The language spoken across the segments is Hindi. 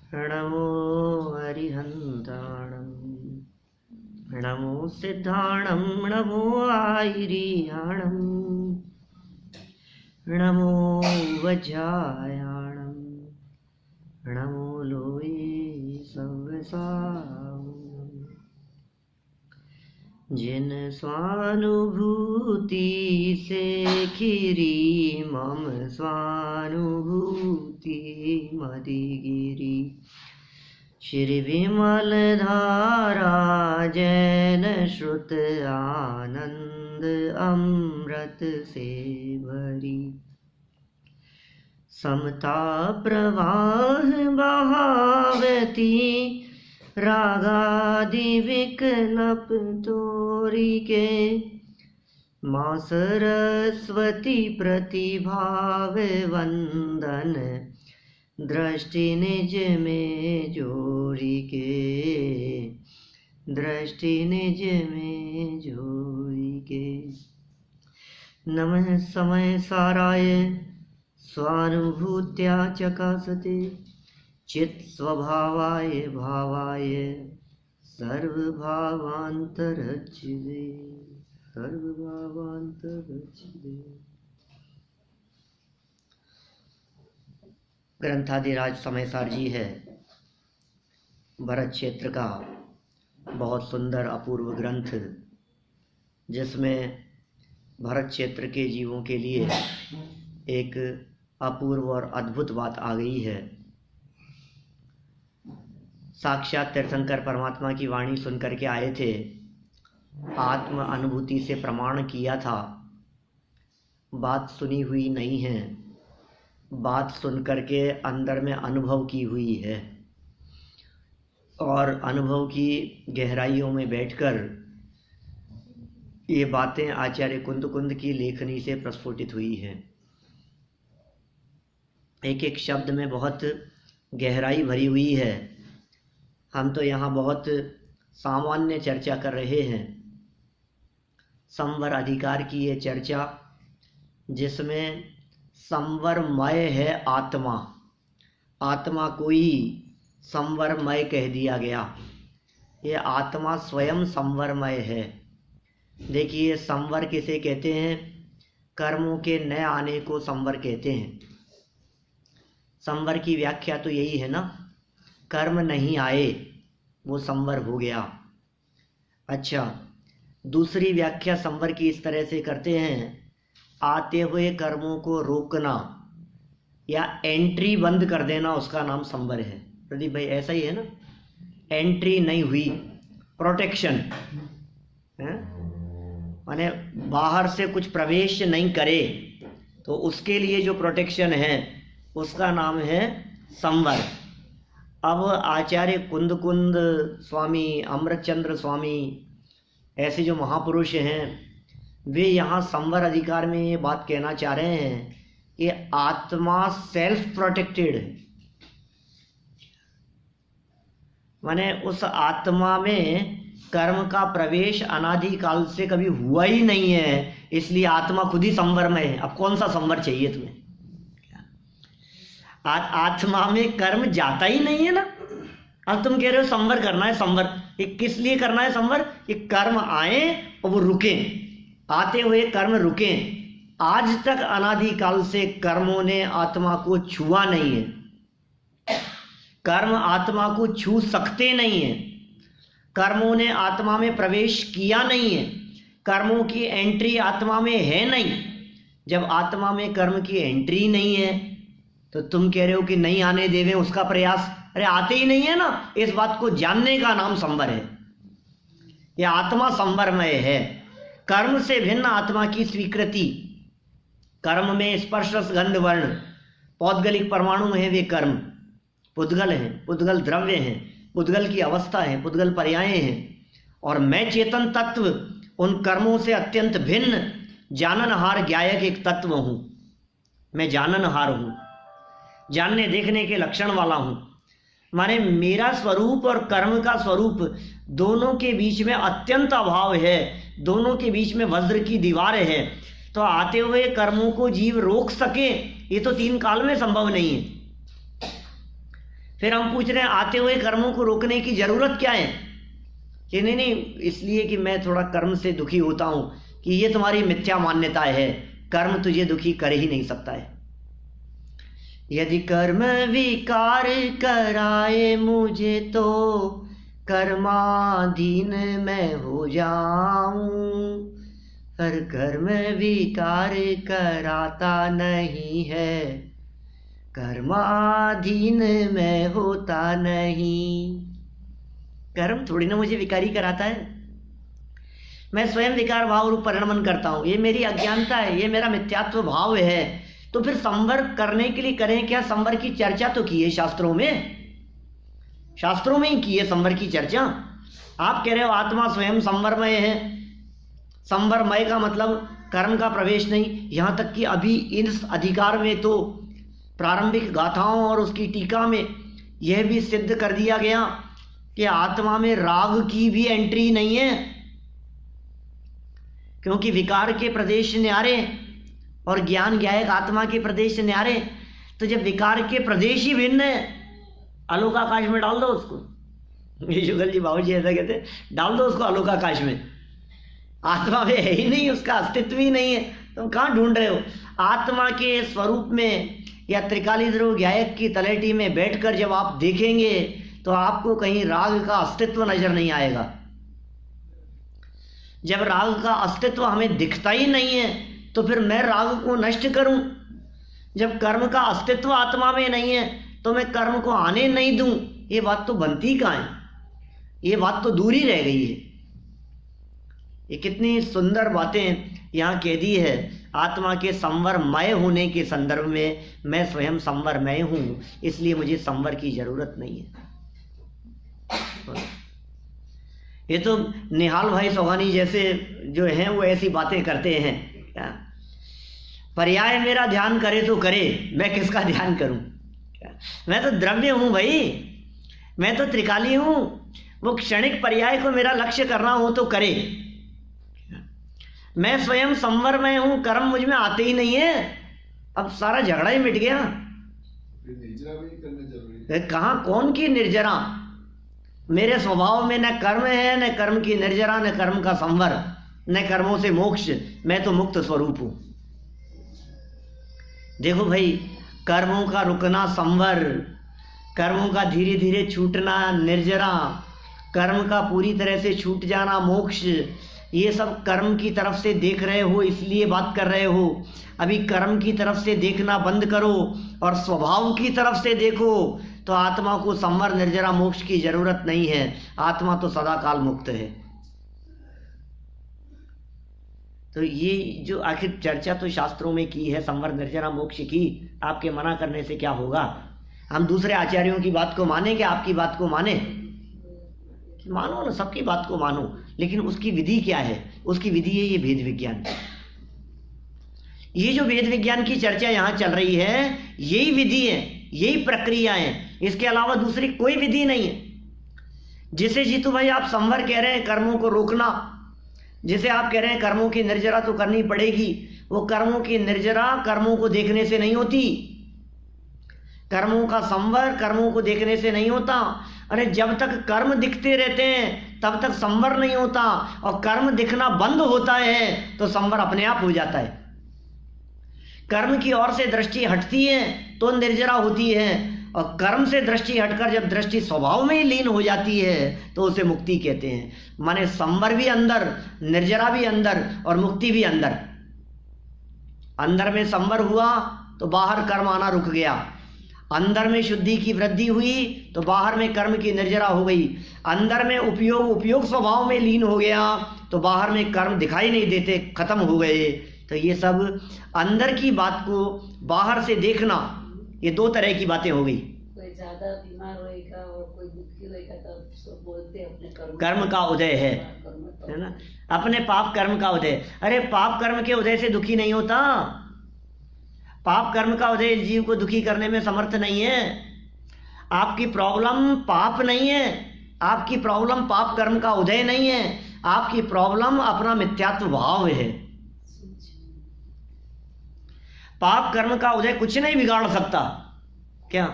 नमो अरिहन्ताणं नमो सिद्धाणं नमो आयिरियाणं नमो वज्रायाणं नमो लोये सर्वसावनं। जिन स्वानुभूति से खिरी मम स्वानुभूति मदिगिरी श्री विमल धारा जैन श्रुत आनंद अमृत से भरी समता प्रवाह बहावती रागादि विकल्प तोरी के माँ सरस्वती प्रतिभाव वंदन दृष्टि निज में जोड़ी के दृष्टि निज में जोड़ी के। नमः समय साराय स्वानुभूत्या चकासते चित स्वभावाय भावाय सर्वभावांतरचिदे सर्वभावांतरचिदे। ग्रंथाधिराज समयसार जी है भरत क्षेत्र का बहुत सुंदर अपूर्व ग्रंथ, जिसमें भरत क्षेत्र के जीवों के लिए एक अपूर्व और अद्भुत बात आ गई है। साक्षात तीर्थंकर परमात्मा की वाणी सुनकर के आए थे, आत्म अनुभूति से प्रमाण किया था, बात सुनी हुई नहीं है, बात सुनकर के अंदर में अनुभव की हुई है और अनुभव की गहराइयों में बैठकर ये बातें आचार्य कुंद की लेखनी से प्रस्फुटित हुई हैं। एक एक शब्द में बहुत गहराई भरी हुई है। हम तो यहाँ बहुत सामान्य चर्चा कर रहे हैं, संवर अधिकार की ये चर्चा जिसमें संवरमय है आत्मा, आत्मा को ही संवरमय कह दिया गया। ये आत्मा स्वयं संवरमय है। देखिए, संवर किसे कहते हैं? कर्मों के न आने को संवर कहते हैं। संवर की व्याख्या तो यही है ना, कर्म नहीं आए वो संवर हो गया। अच्छा, दूसरी व्याख्या संवर की इस तरह से करते हैं, आते हुए कर्मों को रोकना या एंट्री बंद कर देना, उसका नाम संवर है। प्रदीप भाई ऐसा ही है ना, एंट्री नहीं हुई, प्रोटेक्शन है, माने बाहर से कुछ प्रवेश नहीं करे तो उसके लिए जो प्रोटेक्शन है उसका नाम है संवर। अब आचार्य कुंद स्वामी, अमृतचंद्र स्वामी, ऐसे जो महापुरुष हैं, वे यहाँ संवर अधिकार में ये बात कहना चाह रहे हैं कि आत्मा सेल्फ प्रोटेक्टेड है, माने उस आत्मा में कर्म का प्रवेश अनादि काल से कभी हुआ ही नहीं है, इसलिए आत्मा खुद ही संवर में है। अब कौन सा संवर चाहिए तुम्हें? आत्मा में कर्म जाता ही नहीं है ना। अब तुम कह रहे हो संवर करना है। संवर ये किस लिए करना है? संवर ये कर्म आए और वो रुके, आते हुए कर्म रुके। आज तक अनादि काल से कर्मों ने आत्मा को छुआ नहीं है, कर्म आत्मा को छू सकते नहीं है, कर्मों ने आत्मा में प्रवेश किया नहीं है, कर्मों की एंट्री आत्मा में है नहीं। जब आत्मा में कर्म की एंट्री नहीं है तो तुम कह रहे हो कि नहीं आने देवे उसका प्रयास, अरे आते ही नहीं है ना। इस बात को जानने का नाम संवर है। यह आत्मा संवरमय है। कर्म से भिन्न आत्मा की स्वीकृति, कर्म में स्पर्श रस गंध वर्ण पौद्गलिक परमाणु है, वे कर्म पुद्गल हैं, पुद्गल द्रव्य हैं, पुद्गल की अवस्था है, पुद्गल पर्याय हैं। और मैं चेतन तत्व उन कर्मों से अत्यंत भिन्न जाननहार ज्ञायक एक तत्व हूँ। मैं जाननहार हूँ, जानने देखने के लक्षण वाला हूँ। माने मेरा स्वरूप और कर्म का स्वरूप दोनों के बीच में अत्यंत अभाव है, दोनों के बीच में वज्र की दीवार है। तो आते हुए कर्मों को जीव रोक सके ये तो तीन काल में संभव नहीं है। फिर हम पूछ रहे हैं आते हुए कर्मों को रोकने की जरूरत क्या है, कि नहीं, इसलिए कि मैं थोड़ा कर्म से दुखी होता हूं, कि ये तुम्हारी मिथ्या मान्यता है, कर्म तुझे दुखी कर ही नहीं सकता है। यदि कर्म विकार कराए मुझे तो कर्माधीन मैं हो जाऊं, पर कर्म विकार कराता नहीं है, कर्माधीन मैं होता नहीं। कर्म थोड़ी ना मुझे विकारी कराता है, मैं स्वयं विकार भाव रूप परिणमन करता हूं, ये मेरी अज्ञानता है, ये मेरा मिथ्यात्व भाव है। तो फिर संवर करने के लिए करें क्या? संवर की चर्चा तो की है शास्त्रों में, शास्त्रों में ही की है संवर की चर्चा। आप कह रहे हो आत्मा स्वयं संवरमय है, संवरमय का मतलब कर्म का प्रवेश नहीं। यहां तक कि अभी इस अधिकार में तो प्रारंभिक गाथाओं और उसकी टीका में यह भी सिद्ध कर दिया गया कि आत्मा में राग की भी एंट्री नहीं है, क्योंकि विकार के प्रदेश न्यारे और ज्ञान ज्ञायक आत्मा के प्रदेश न्यारे। तो जब विकार के प्रदेश ही भिन्न है, आलोकाकाश में डाल दो उसको। शुगल जी बाबू जी ऐसा कहते हैं, डाल दो उसको आलोकाकाश में, आत्मा में है ही नहीं, उसका अस्तित्व ही नहीं है, तुम कहाँ ढूंढ रहे हो? आत्मा के स्वरूप में या त्रिकाली ध्रुव ज्ञायक की तलेटी में बैठकर जब आप देखेंगे तो आपको कहीं राग का अस्तित्व नजर नहीं आएगा। जब राग का अस्तित्व हमें दिखता ही नहीं है तो फिर मैं राग को नष्ट करूं? जब कर्म का अस्तित्व आत्मा में नहीं है तो मैं कर्म को आने नहीं दूं, ये बात तो बनती कहाँ है? ये बात तो दूर ही रह गई है। ये कितनी सुंदर बातें यहाँ कह दी है। आत्मा के संवरमय होने के संदर्भ में मैं स्वयं संवरमय हूँ, इसलिए मुझे संवर की जरूरत नहीं है। ये तो निहाल भाई सोहानी जैसे जो हैं वो ऐसी बातें करते हैं क्या? पर्याय मेरा ध्यान करे तो करे, मैं किसका ध्यान करूं? मैं तो द्रव्य हूं भाई, मैं तो त्रिकाली हूं। वो क्षणिक पर्याय को मेरा लक्ष्य करना हो तो करे। मैं स्वयं संवरमय हूं, कर्म मुझ में आते ही नहीं है, अब सारा झगड़ा ही मिट गया। कहाँ कौन की निर्जरा? मेरे स्वभाव में न कर्म है, न कर्म की निर्जरा, न कर्म का संवर, न कर्मों से मोक्ष। मैं तो मुक्त स्वरूप हूं। देखो भाई, कर्मों का रुकना संवर, कर्मों का धीरे धीरे छूटना निर्जरा, कर्म का पूरी तरह से छूट जाना मोक्ष। ये सब कर्म की तरफ से देख रहे हो इसलिए बात कर रहे हो। अभी कर्म की तरफ से देखना बंद करो और स्वभाव की तरफ से देखो तो आत्मा को संवर निर्जरा मोक्ष की जरूरत नहीं है। आत्मा तो सदा काल मुक्त है। तो ये जो आखिर चर्चा तो शास्त्रों में की है संवर निर्जरा मोक्ष की, आपके मना करने से क्या होगा? हम दूसरे आचार्यों की बात को माने कि आपकी बात को माने? मानो ना, सबकी बात को मानो, लेकिन उसकी विधि क्या है? उसकी विधि है ये भेद विज्ञान। ये जो भेद विज्ञान की चर्चा यहाँ चल रही है, यही विधि है, यही प्रक्रिया है, इसके अलावा दूसरी कोई विधि नहीं है। जिसे जीतू भाई आप संवर कह रहे हैं कर्मों को रोकना, जिसे आप कह रहे हैं कर्मों की निर्जरा तो करनी पड़ेगी, वो कर्मों की निर्जरा कर्मों को देखने से नहीं होती। कर्मों का संवर कर्मों को देखने से नहीं होता। अरे जब तक कर्म दिखते रहते हैं तब तक संवर नहीं होता, और कर्म दिखना बंद होता है तो संवर अपने आप हो जाता है। कर्म की ओर से दृष्टि हटती है तो निर्जरा होती है, और कर्म से दृष्टि हटकर जब दृष्टि स्वभाव में ही लीन हो जाती है तो उसे मुक्ति कहते हैं। माने संवर भी अंदर, निर्जरा भी अंदर, और मुक्ति भी अंदर। अंदर में संवर हुआ तो बाहर कर्म आना रुक गया, अंदर में शुद्धि की वृद्धि हुई तो बाहर में कर्म की निर्जरा हो गई, अंदर में उपयोग स्वभाव में लीन हो गया तो बाहर में कर्म दिखाई नहीं देते, खत्म हो गए। तो ये सब अंदर की बात को बाहर से देखना, ये दो तरह की बातें हो गई। कोई ज्यादा बीमार होएगा और कोई दुखी होएगा तो सब बोलते अपने कर्म का उदय है ना, अपने पाप कर्म का उदय। अरे पाप कर्म के उदय से दुखी नहीं होता, पाप कर्म का उदय जीव को दुखी करने में समर्थ नहीं है। आपकी प्रॉब्लम पाप नहीं है, आपकी प्रॉब्लम पाप कर्म का उदय नहीं है, आपकी प्रॉब्लम अपना मिथ्यात्व भाव है। पाप कर्म का उदय कुछ नहीं बिगाड़ सकता। क्या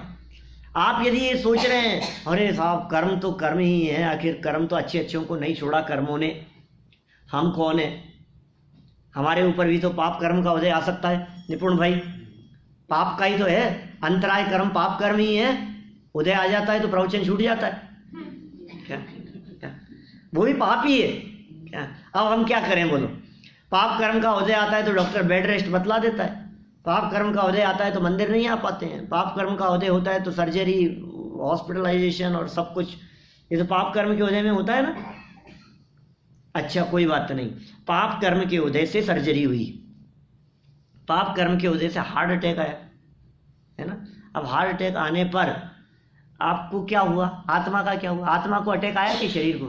आप यदि ये सोच रहे हैं अरे साहब कर्म तो कर्म ही है, आखिर कर्म तो अच्छे अच्छों को नहीं छोड़ा कर्मों ने, हम कौन है, हमारे ऊपर भी तो पाप कर्म का उदय आ सकता है। निपुण भाई, पाप का ही तो है, अंतराय कर्म पाप कर्म ही है, उदय आ जाता है तो प्रवचन छूट जाता है क्या? वो भी पाप ही है क्या? अब हम क्या करें बोलो? पाप कर्म का उदय आता है तो डॉक्टर बेड रेस्ट बतला देता है, पाप कर्म का उदय आता है तो मंदिर नहीं आ पाते हैं, पाप कर्म का उदय होता है तो सर्जरी, हॉस्पिटलाइजेशन और सब कुछ ये तो पाप कर्म के उदय में होता है ना। अच्छा कोई बात नहीं, पाप कर्म के उदय से सर्जरी हुई, पाप कर्म के उदय से हार्ट अटैक आया, है ना। अब हार्ट अटैक आने पर आपको क्या हुआ, आत्मा का क्या हुआ? आत्मा को अटैक आया कि शरीर को?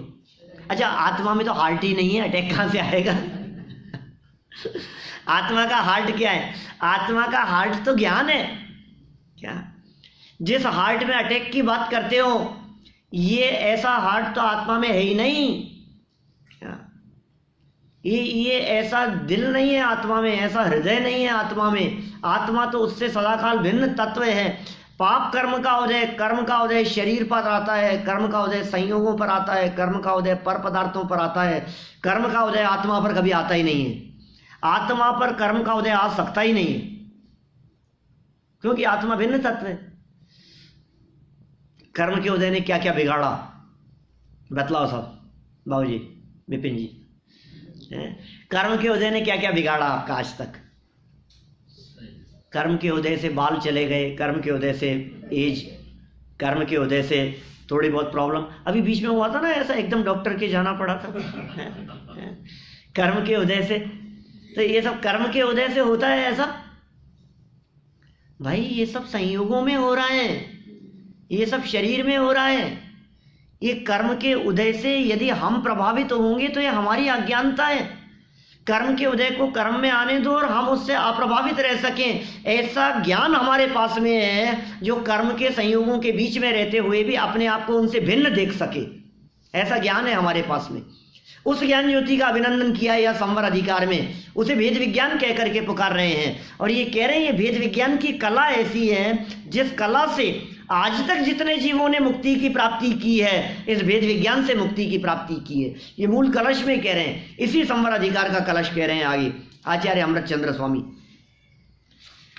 अच्छा आत्मा में तो हार्ट ही नहीं है, अटैक कहाँ से आएगा? आत्मा का हार्ट क्या है? आत्मा का हार्ट तो ज्ञान है क्या? जिस हार्ट में अटैक की बात करते हो ये ऐसा हार्ट तो आत्मा में है ही नहीं क्या? ये ऐसा दिल नहीं है आत्मा में, ऐसा हृदय नहीं है आत्मा में। आत्मा तो उससे सदाकाल भिन्न तत्व है। पाप कर्म का उदय, कर्म का उदय शरीर पर आता है, कर्म का उदय संयोगों पर आता है, कर्म का उदय पर पदार्थों पर आता है, कर्म का उदय आत्मा पर कभी आता ही नहीं है। आत्मा पर कर्म का उदय आ सकता ही नहीं है क्योंकि आत्मा भिन्न तत्व है। कर्म के उदय ने क्या क्या बिगाड़ा बतलाओ साहब, बाबूजी, विपिन जी, कर्म के उदय ने क्या क्या बिगाड़ा आपका आज तक? कर्म के उदय से बाल चले गए, कर्म के उदय से एज, कर्म के उदय से थोड़ी बहुत प्रॉब्लम, अभी बीच में हुआ था ना ऐसा, एकदम डॉक्टर के जाना पड़ा था कर्म के उदय से। तो ये सब कर्म के उदय से होता है ऐसा? भाई ये सब संयोगों में हो रहा है, ये सब शरीर में हो रहा है। ये कर्म के उदय से यदि हम प्रभावित होंगे तो ये हमारी अज्ञानता है। कर्म के उदय को कर्म में आने दो और हम उससे अप्रभावित रह सकें, ऐसा ज्ञान हमारे पास में है जो कर्म के संयोगों के बीच में रहते हुए भी अपने आप को उनसे भिन्न देख सके, ऐसा ज्ञान है हमारे पास में। उस ज्ञान ज्योति का अभिनंदन किया या संवर अधिकार में उसे भेद विज्ञान कह करके पुकार रहे हैं और ये कह रहे हैं ये भेद विज्ञान की कला ऐसी है जिस कला से आज तक जितने जीवों ने मुक्ति की प्राप्ति की है, इस भेद विज्ञान से मुक्ति की प्राप्ति की है। ये मूल कलश में कह रहे हैं, इसी संवर अधिकार का कलश कह रहे हैं आगे आचार्य अमृत चंद्र स्वामी।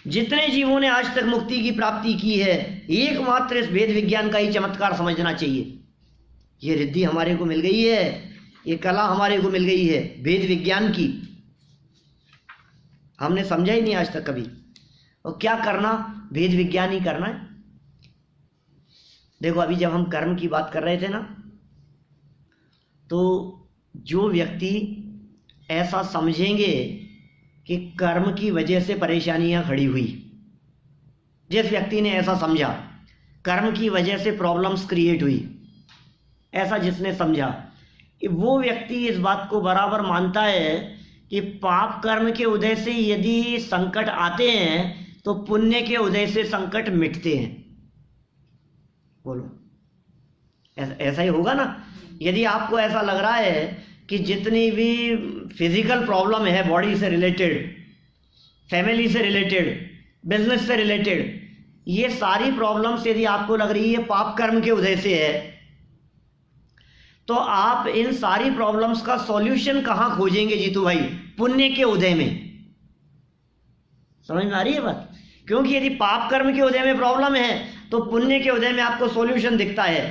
जितने जीवों ने आज तक मुक्ति की प्राप्ति की है, एकमात्र इस भेद विज्ञान का ही चमत्कार समझना चाहिए। ये रिद्धि हमारे को मिल गई है, ये कला हमारे को मिल गई है भेद विज्ञान की, हमने समझा ही नहीं आज तक कभी। और क्या करना, भेद विज्ञान ही करना है। देखो अभी जब हम कर्म की बात कर रहे थे ना, तो जो व्यक्ति ऐसा समझेंगे कि कर्म की वजह से परेशानियां खड़ी हुई, जिस व्यक्ति ने ऐसा समझा कर्म की वजह से प्रॉब्लम्स क्रिएट हुई, ऐसा जिसने समझा, वो व्यक्ति इस बात को बराबर मानता है कि पाप कर्म के उदय से यदि संकट आते हैं तो पुण्य के उदय से संकट मिटते हैं। बोलो ऐसा ही होगा ना? यदि आपको ऐसा लग रहा है कि जितनी भी फिजिकल प्रॉब्लम है बॉडी से रिलेटेड, फैमिली से रिलेटेड, बिजनेस से रिलेटेड, ये सारी प्रॉब्लम्स यदि आपको लग रही है पाप कर्म के उदय से है, तो आप इन सारी प्रॉब्लम्स का सॉल्यूशन कहां खोजेंगे जीतू भाई? पुण्य के उदय में। समझ में आ रही है बात? क्योंकि यदि पाप कर्म के उदय में प्रॉब्लम है तो पुण्य के उदय में आपको सॉल्यूशन दिखता है।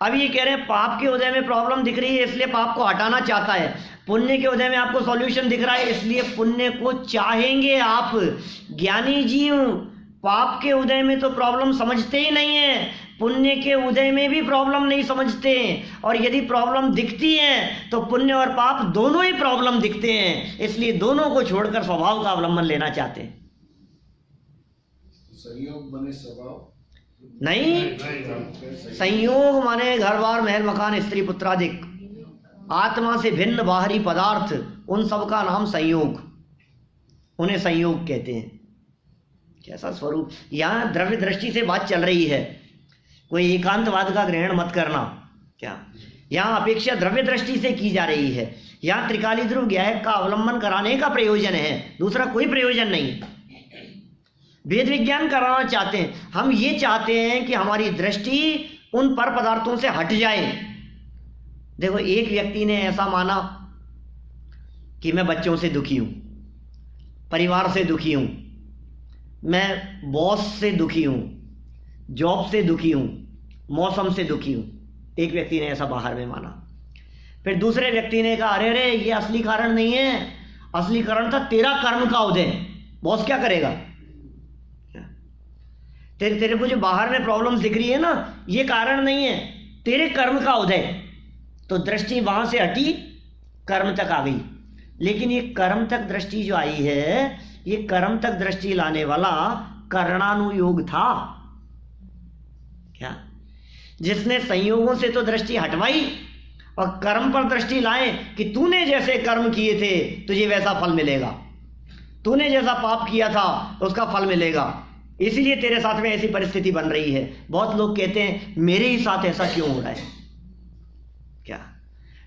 अब ये कह रहे हैं पाप के उदय में प्रॉब्लम दिख रही है इसलिए पाप को हटाना चाहता है, पुण्य के उदय में आपको सॉल्यूशन दिख रहा है इसलिए पुण्य को चाहेंगे आप। ज्ञानी जीव पाप के उदय में तो प्रॉब्लम समझते ही नहीं है, पुण्य के उदय में भी प्रॉब्लम नहीं समझते, और यदि प्रॉब्लम दिखती है तो पुण्य और पाप दोनों ही प्रॉब्लम दिखते हैं, इसलिए दोनों को छोड़कर स्वभाव का अवलंबन लेना चाहते हैं। संयोग बने स्वभाव नहीं, संयोग माने घर बार महल मकान स्त्री पुत्रादिक, आत्मा से भिन्न बाहरी पदार्थ, उन सब का नाम संयोग, उन्हें संयोग कहते हैं। कैसा स्वरूप! यहाँ द्रव्य दृष्टि से बात चल रही है, कोई एकांतवाद का ग्रहण मत करना। क्या यहाँ अपेक्षा द्रव्य दृष्टि से की जा रही है, यहाँ त्रिकाली ध्रुव ज्ञायक का अवलंबन कराने का प्रयोजन है, दूसरा कोई प्रयोजन नहीं। वेद विज्ञान कराना चाहते हैं। हम ये चाहते हैं कि हमारी दृष्टि उन पर पदार्थों से हट जाए। देखो, एक व्यक्ति ने ऐसा माना कि मैं बच्चों से दुखी हूं, परिवार से दुखी हूं, मैं बॉस से दुखी हूं, जॉब से दुखी हूं, मौसम से दुखी हूं। एक व्यक्ति ने ऐसा बाहर में माना। फिर दूसरे व्यक्ति ने कहा, अरे अरे ये असली कारण नहीं है, असली कारण था तेरा कर्म का उदय। बॉस क्या करेगा? तेरे को जो बाहर में प्रॉब्लम दिख रही है ना, ये कारण नहीं है, तेरे कर्म का उदय। तो दृष्टि वहां से हटी, कर्म तक आ गई। लेकिन ये कर्म तक दृष्टि जो आई है, ये कर्म तक दृष्टि लाने वाला करणानुयोग था क्या? जिसने संयोगों से तो दृष्टि हटवाई और कर्म पर दृष्टि लाए कि तूने जैसे कर्म किए थे तुझे वैसा फल मिलेगा, तूने जैसा पाप किया था उसका फल मिलेगा, इसीलिए तेरे साथ में ऐसी परिस्थिति बन रही है। बहुत लोग कहते हैं मेरे ही साथ ऐसा क्यों हो रहा है? क्या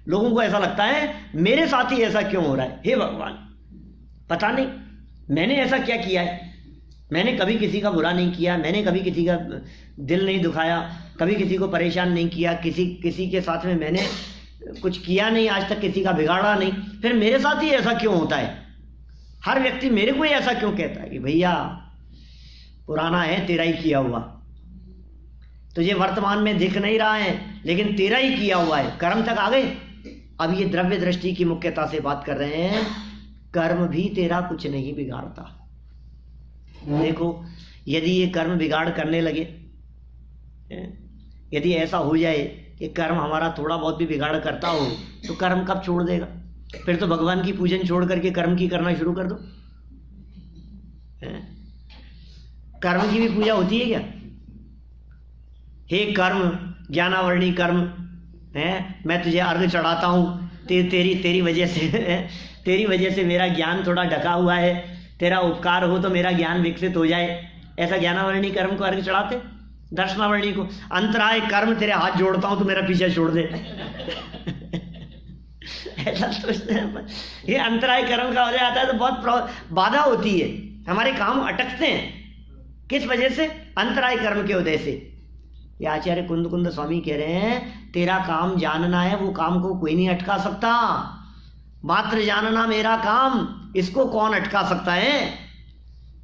लोगों को ऐसा लगता है मेरे साथ ही ऐसा क्यों हो रहा है? हे भगवान, पता नहीं मैंने ऐसा क्या किया है। मैंने कभी किसी का बुरा नहीं किया, मैंने कभी किसी का दिल नहीं दुखाया, कभी किसी को परेशान नहीं किया, किसी के साथ में मैंने कुछ किया नहीं, आज तक किसी का बिगाड़ा नहीं, फिर मेरे साथ ही ऐसा क्यों होता है? हर व्यक्ति मेरे को ही ऐसा क्यों कहता है कि भैया पुराना है, तेरा ही किया हुआ, तुझे वर्तमान में दिख नहीं रहा है लेकिन तेरा ही किया हुआ है। कर्म तक आ गए। अब ये द्रव्य दृष्टि की मुख्यता से बात कर रहे हैं। कर्म भी तेरा कुछ नहीं बिगाड़ता। देखो, यदि ये कर्म बिगाड़ करने लगे, यदि ऐसा हो जाए कि कर्म हमारा थोड़ा बहुत भी बिगाड़ करता हो, तो कर्म कब छोड़ देगा? फिर तो भगवान की पूजन छोड़ करके कर्म की करना शुरू कर दो। कर्म की भी पूजा होती है क्या? हे कर्म, ज्ञानावर्णी कर्म है, मैं तुझे अर्घ चढ़ाता हूँ, तेरी वजह से मेरा ज्ञान थोड़ा ढका हुआ है, तेरा उपकार हो तो मेरा ज्ञान विकसित हो जाए। ऐसा ज्ञानावर्णी कर्म को अर्घ चढ़ाते? दर्शनावर्णी को अंतराय कर्म, तेरे हाथ जोड़ता हूँ तो मेरा पीछे छोड़ दे। ऐसा सोचते हैं। ये अंतराय कर्म का हो जाता है तो बहुत बाधा होती है, हमारे काम अटकते हैं। किस वजह से? अंतराय कर्म के उदय से। ये आचार्य कुंद स्वामी कह रहे हैं, तेरा काम जानना है, वो काम को कोई नहीं अटका सकता। मात्र जानना मेरा काम, इसको कौन अटका सकता है?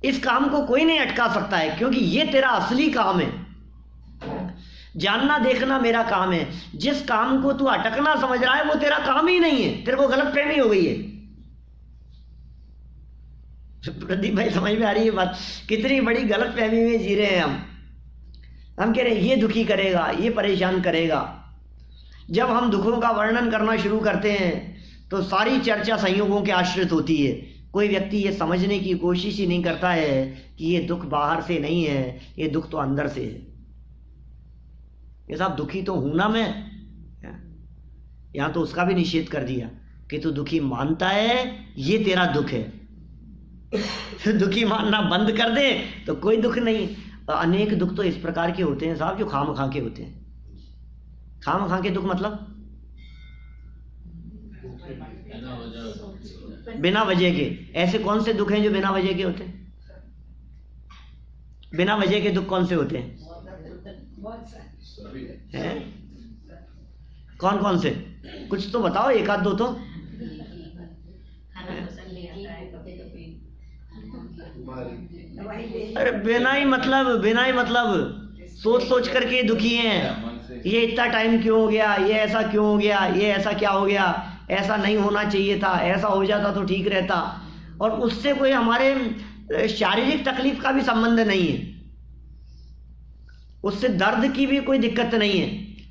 इस काम को कोई नहीं अटका सकता है, क्योंकि ये तेरा असली काम है। जानना देखना मेरा काम है। जिस काम को तू अटकना समझ रहा है वो तेरा काम ही नहीं है, तेरे को गलतफहमी हो गई है। प्रदीप भाई, समझ में आ रही है बात? कितनी बड़ी गलतफहमी में जी रहे हैं हम कह रहे हैं ये दुखी करेगा, ये परेशान करेगा। जब हम दुखों का वर्णन करना शुरू करते हैं तो सारी चर्चा संयोगों के आश्रित होती है। कोई व्यक्ति ये समझने की कोशिश ही नहीं करता है कि ये दुख बाहर से नहीं है, ये दुख तो अंदर से है। ये साहब दुखी तो हूं ना मैं, यहां तो उसका भी निषेध कर दिया कि तू दुखी मानता है, ये तेरा दुख है। दुखी मानना बंद कर दे तो कोई दुख नहीं। अनेक दुख तो इस प्रकार के होते हैं साहब जो खाम खा के होते हैं। खाम खा के दुख मतलब बिना वजह के। ऐसे कौन से दुख हैं जो बिना वजह के होते हैं? बिना वजह के दुख कौन से होते हैं? कौन कौन से? कुछ तो बताओ, एक आध दो तो। अरे बिना ही मतलब सोच सोच करके दुखी हैं। ये इतना टाइम क्यों हो गया, ये ऐसा क्यों हो गया, ये ऐसा क्या हो गया, ऐसा नहीं होना चाहिए था, ऐसा हो जाता तो ठीक रहता। और उससे कोई हमारे शारीरिक तकलीफ का भी संबंध नहीं है, उससे दर्द की भी कोई दिक्कत नहीं है।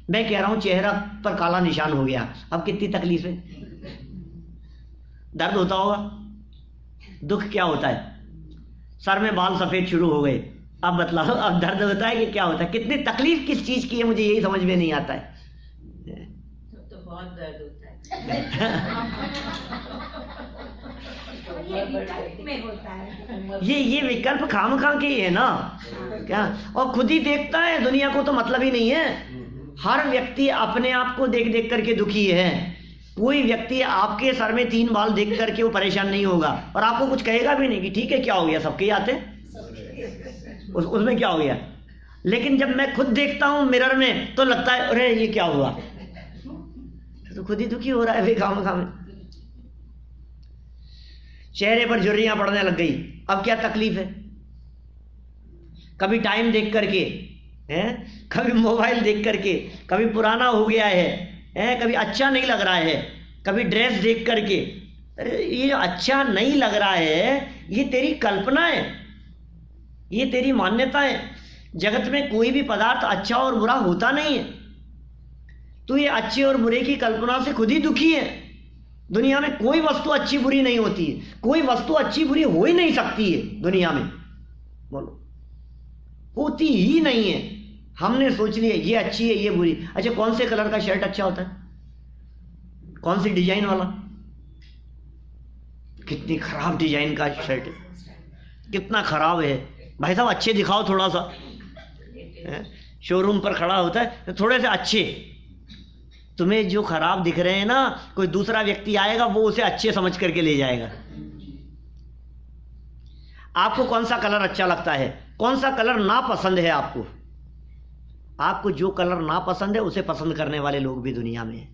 मैं कह रहा हूं चेहरा पर काला निशान हो गया, अब कितनी तकलीफ है, दर्द होता होगा। दुख क्या होता है? सर में बाल सफेद शुरू हो गए, अब बतलाओ, अब दर्द होता है कि क्या होता है? कितनी तकलीफ किस चीज की है, मुझे यही समझ में नहीं आता है। तो बहुत दर्द होता है। ये विकल्प खामखा के ही है ना क्या? और खुद ही देखता है, दुनिया को तो मतलब ही नहीं है। हर व्यक्ति अपने आप को देख देख करके दुखी है। कोई व्यक्ति आपके सर में 3 बाल देख करके वो परेशान नहीं होगा और आपको कुछ कहेगा भी नहीं कि ठीक है क्या हो गया, सबके आते हैं। उसमें क्या हो गया। लेकिन जब मैं खुद देखता हूं मिरर में तो लगता है अरे ये क्या हुआ, तो खुद ही दुखी हो रहा है भाई खाम। चेहरे पर झुर्रियां पड़ने लग गई, अब क्या तकलीफ है। कभी टाइम देख करके हैं, कभी मोबाइल देख करके, कभी पुराना हो गया है, कभी अच्छा नहीं लग रहा है, कभी ड्रेस देख करके। अरे ये अच्छा नहीं लग रहा है, ये तेरी कल्पना है, ये तेरी मान्यता है। जगत में कोई भी पदार्थ अच्छा और बुरा होता नहीं है। तू ये अच्छे और बुरे की कल्पना से खुद ही दुखी है। दुनिया में कोई वस्तु अच्छी बुरी नहीं होती है, कोई वस्तु अच्छी बुरी हो ही नहीं सकती है दुनिया में, बोलो होती ही नहीं है। हमने सोच लिया ये अच्छी है ये बुरी। अच्छा कौन से कलर का शर्ट अच्छा होता है, कौन सी डिजाइन वाला, कितनी खराब डिजाइन का शर्ट है, कितना खराब है भाई साहब, अच्छे दिखाओ थोड़ा सा। शोरूम पर खड़ा होता है तो थोड़े से अच्छे, तुम्हें जो खराब दिख रहे हैं ना, कोई दूसरा व्यक्ति आएगा वो उसे अच्छे समझ करके ले जाएगा। आपको कौन सा कलर अच्छा लगता है, कौन सा कलर ना पसंद है आपको। आपको जो कलर ना पसंद है उसे पसंद करने वाले लोग भी दुनिया में हैं।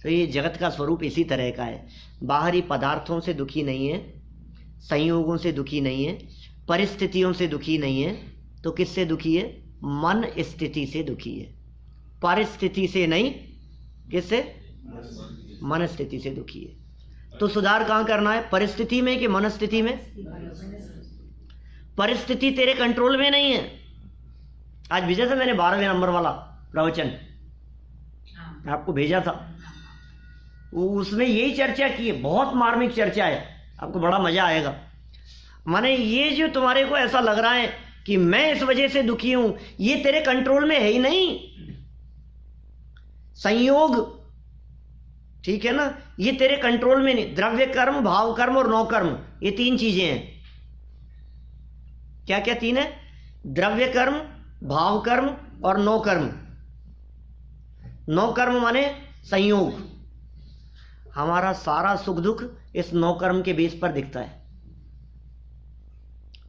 तो ये जगत का स्वरूप इसी तरह का है। बाहरी पदार्थों से दुखी नहीं है, संयोगों से दुखी नहीं है, परिस्थितियों से दुखी नहीं है, तो किससे दुखी है, मन स्थिति से दुखी है। परिस्थिति से नहीं, किससे, मन स्थिति से दुखी है। तो सुधार कहाँ करना है, परिस्थिति में कि मन स्थिति में। परिस्थिति तेरे कंट्रोल में नहीं है। आज भेजा था मैंने 12वें नंबर वाला प्रवचन आपको भेजा था, उसमें यही चर्चा की है, बहुत मार्मिक चर्चा है, आपको बड़ा मजा आएगा। माने ये जो तुम्हारे को ऐसा लग रहा है कि मैं इस वजह से दुखी हूं, ये तेरे कंट्रोल में है ही नहीं। संयोग, ठीक है ना, ये तेरे कंट्रोल में नहीं। द्रव्य कर्म, भाव कर्म और नौ कर्म, ये तीन चीजें हैं। क्या क्या तीन है, द्रव्य कर्म, भाव कर्म और नौ कर्म। नौ कर्म माने संयोग। हमारा सारा सुख दुख इस नौ कर्म के बेस पर दिखता है।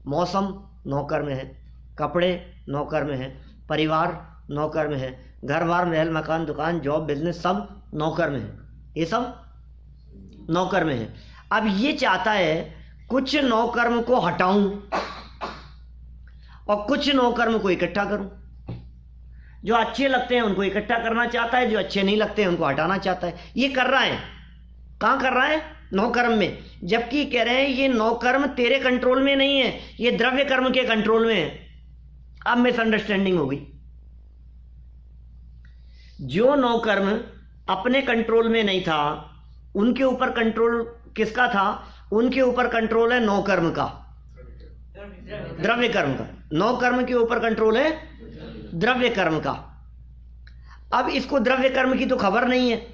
मौसम नौ कर्म है, कपड़े नौ कर्म है, परिवार नौ कर्म है, घर बार महल मकान दुकान जॉब बिजनेस सब नौ कर्म है, ये सब नौ कर्म है। अब ये चाहता है कुछ नौ कर्म को हटाऊं और कुछ नौ कर्म को इकट्ठा करूं। जो अच्छे लगते हैं उनको इकट्ठा करना चाहता है, जो अच्छे नहीं लगते हैं उनको हटाना चाहता है। ये कर रहा है, कहां कर रहा है, नौ कर्म में। जबकि कह रहे हैं ये नौ कर्म तेरे कंट्रोल में नहीं है, ये द्रव्य कर्म के कंट्रोल में है। अब मिसअंडरस्टैंडिंग हो गई। जो नौ कर्म अपने कंट्रोल में नहीं था, उनके ऊपर कंट्रोल किसका था, उनके ऊपर कंट्रोल है नौ कर्म का, द्रव्य कर्म का। नौ कर्म के ऊपर कंट्रोल है द्रव्य कर्म का। अब इसको द्रव्य कर्म की तो खबर नहीं है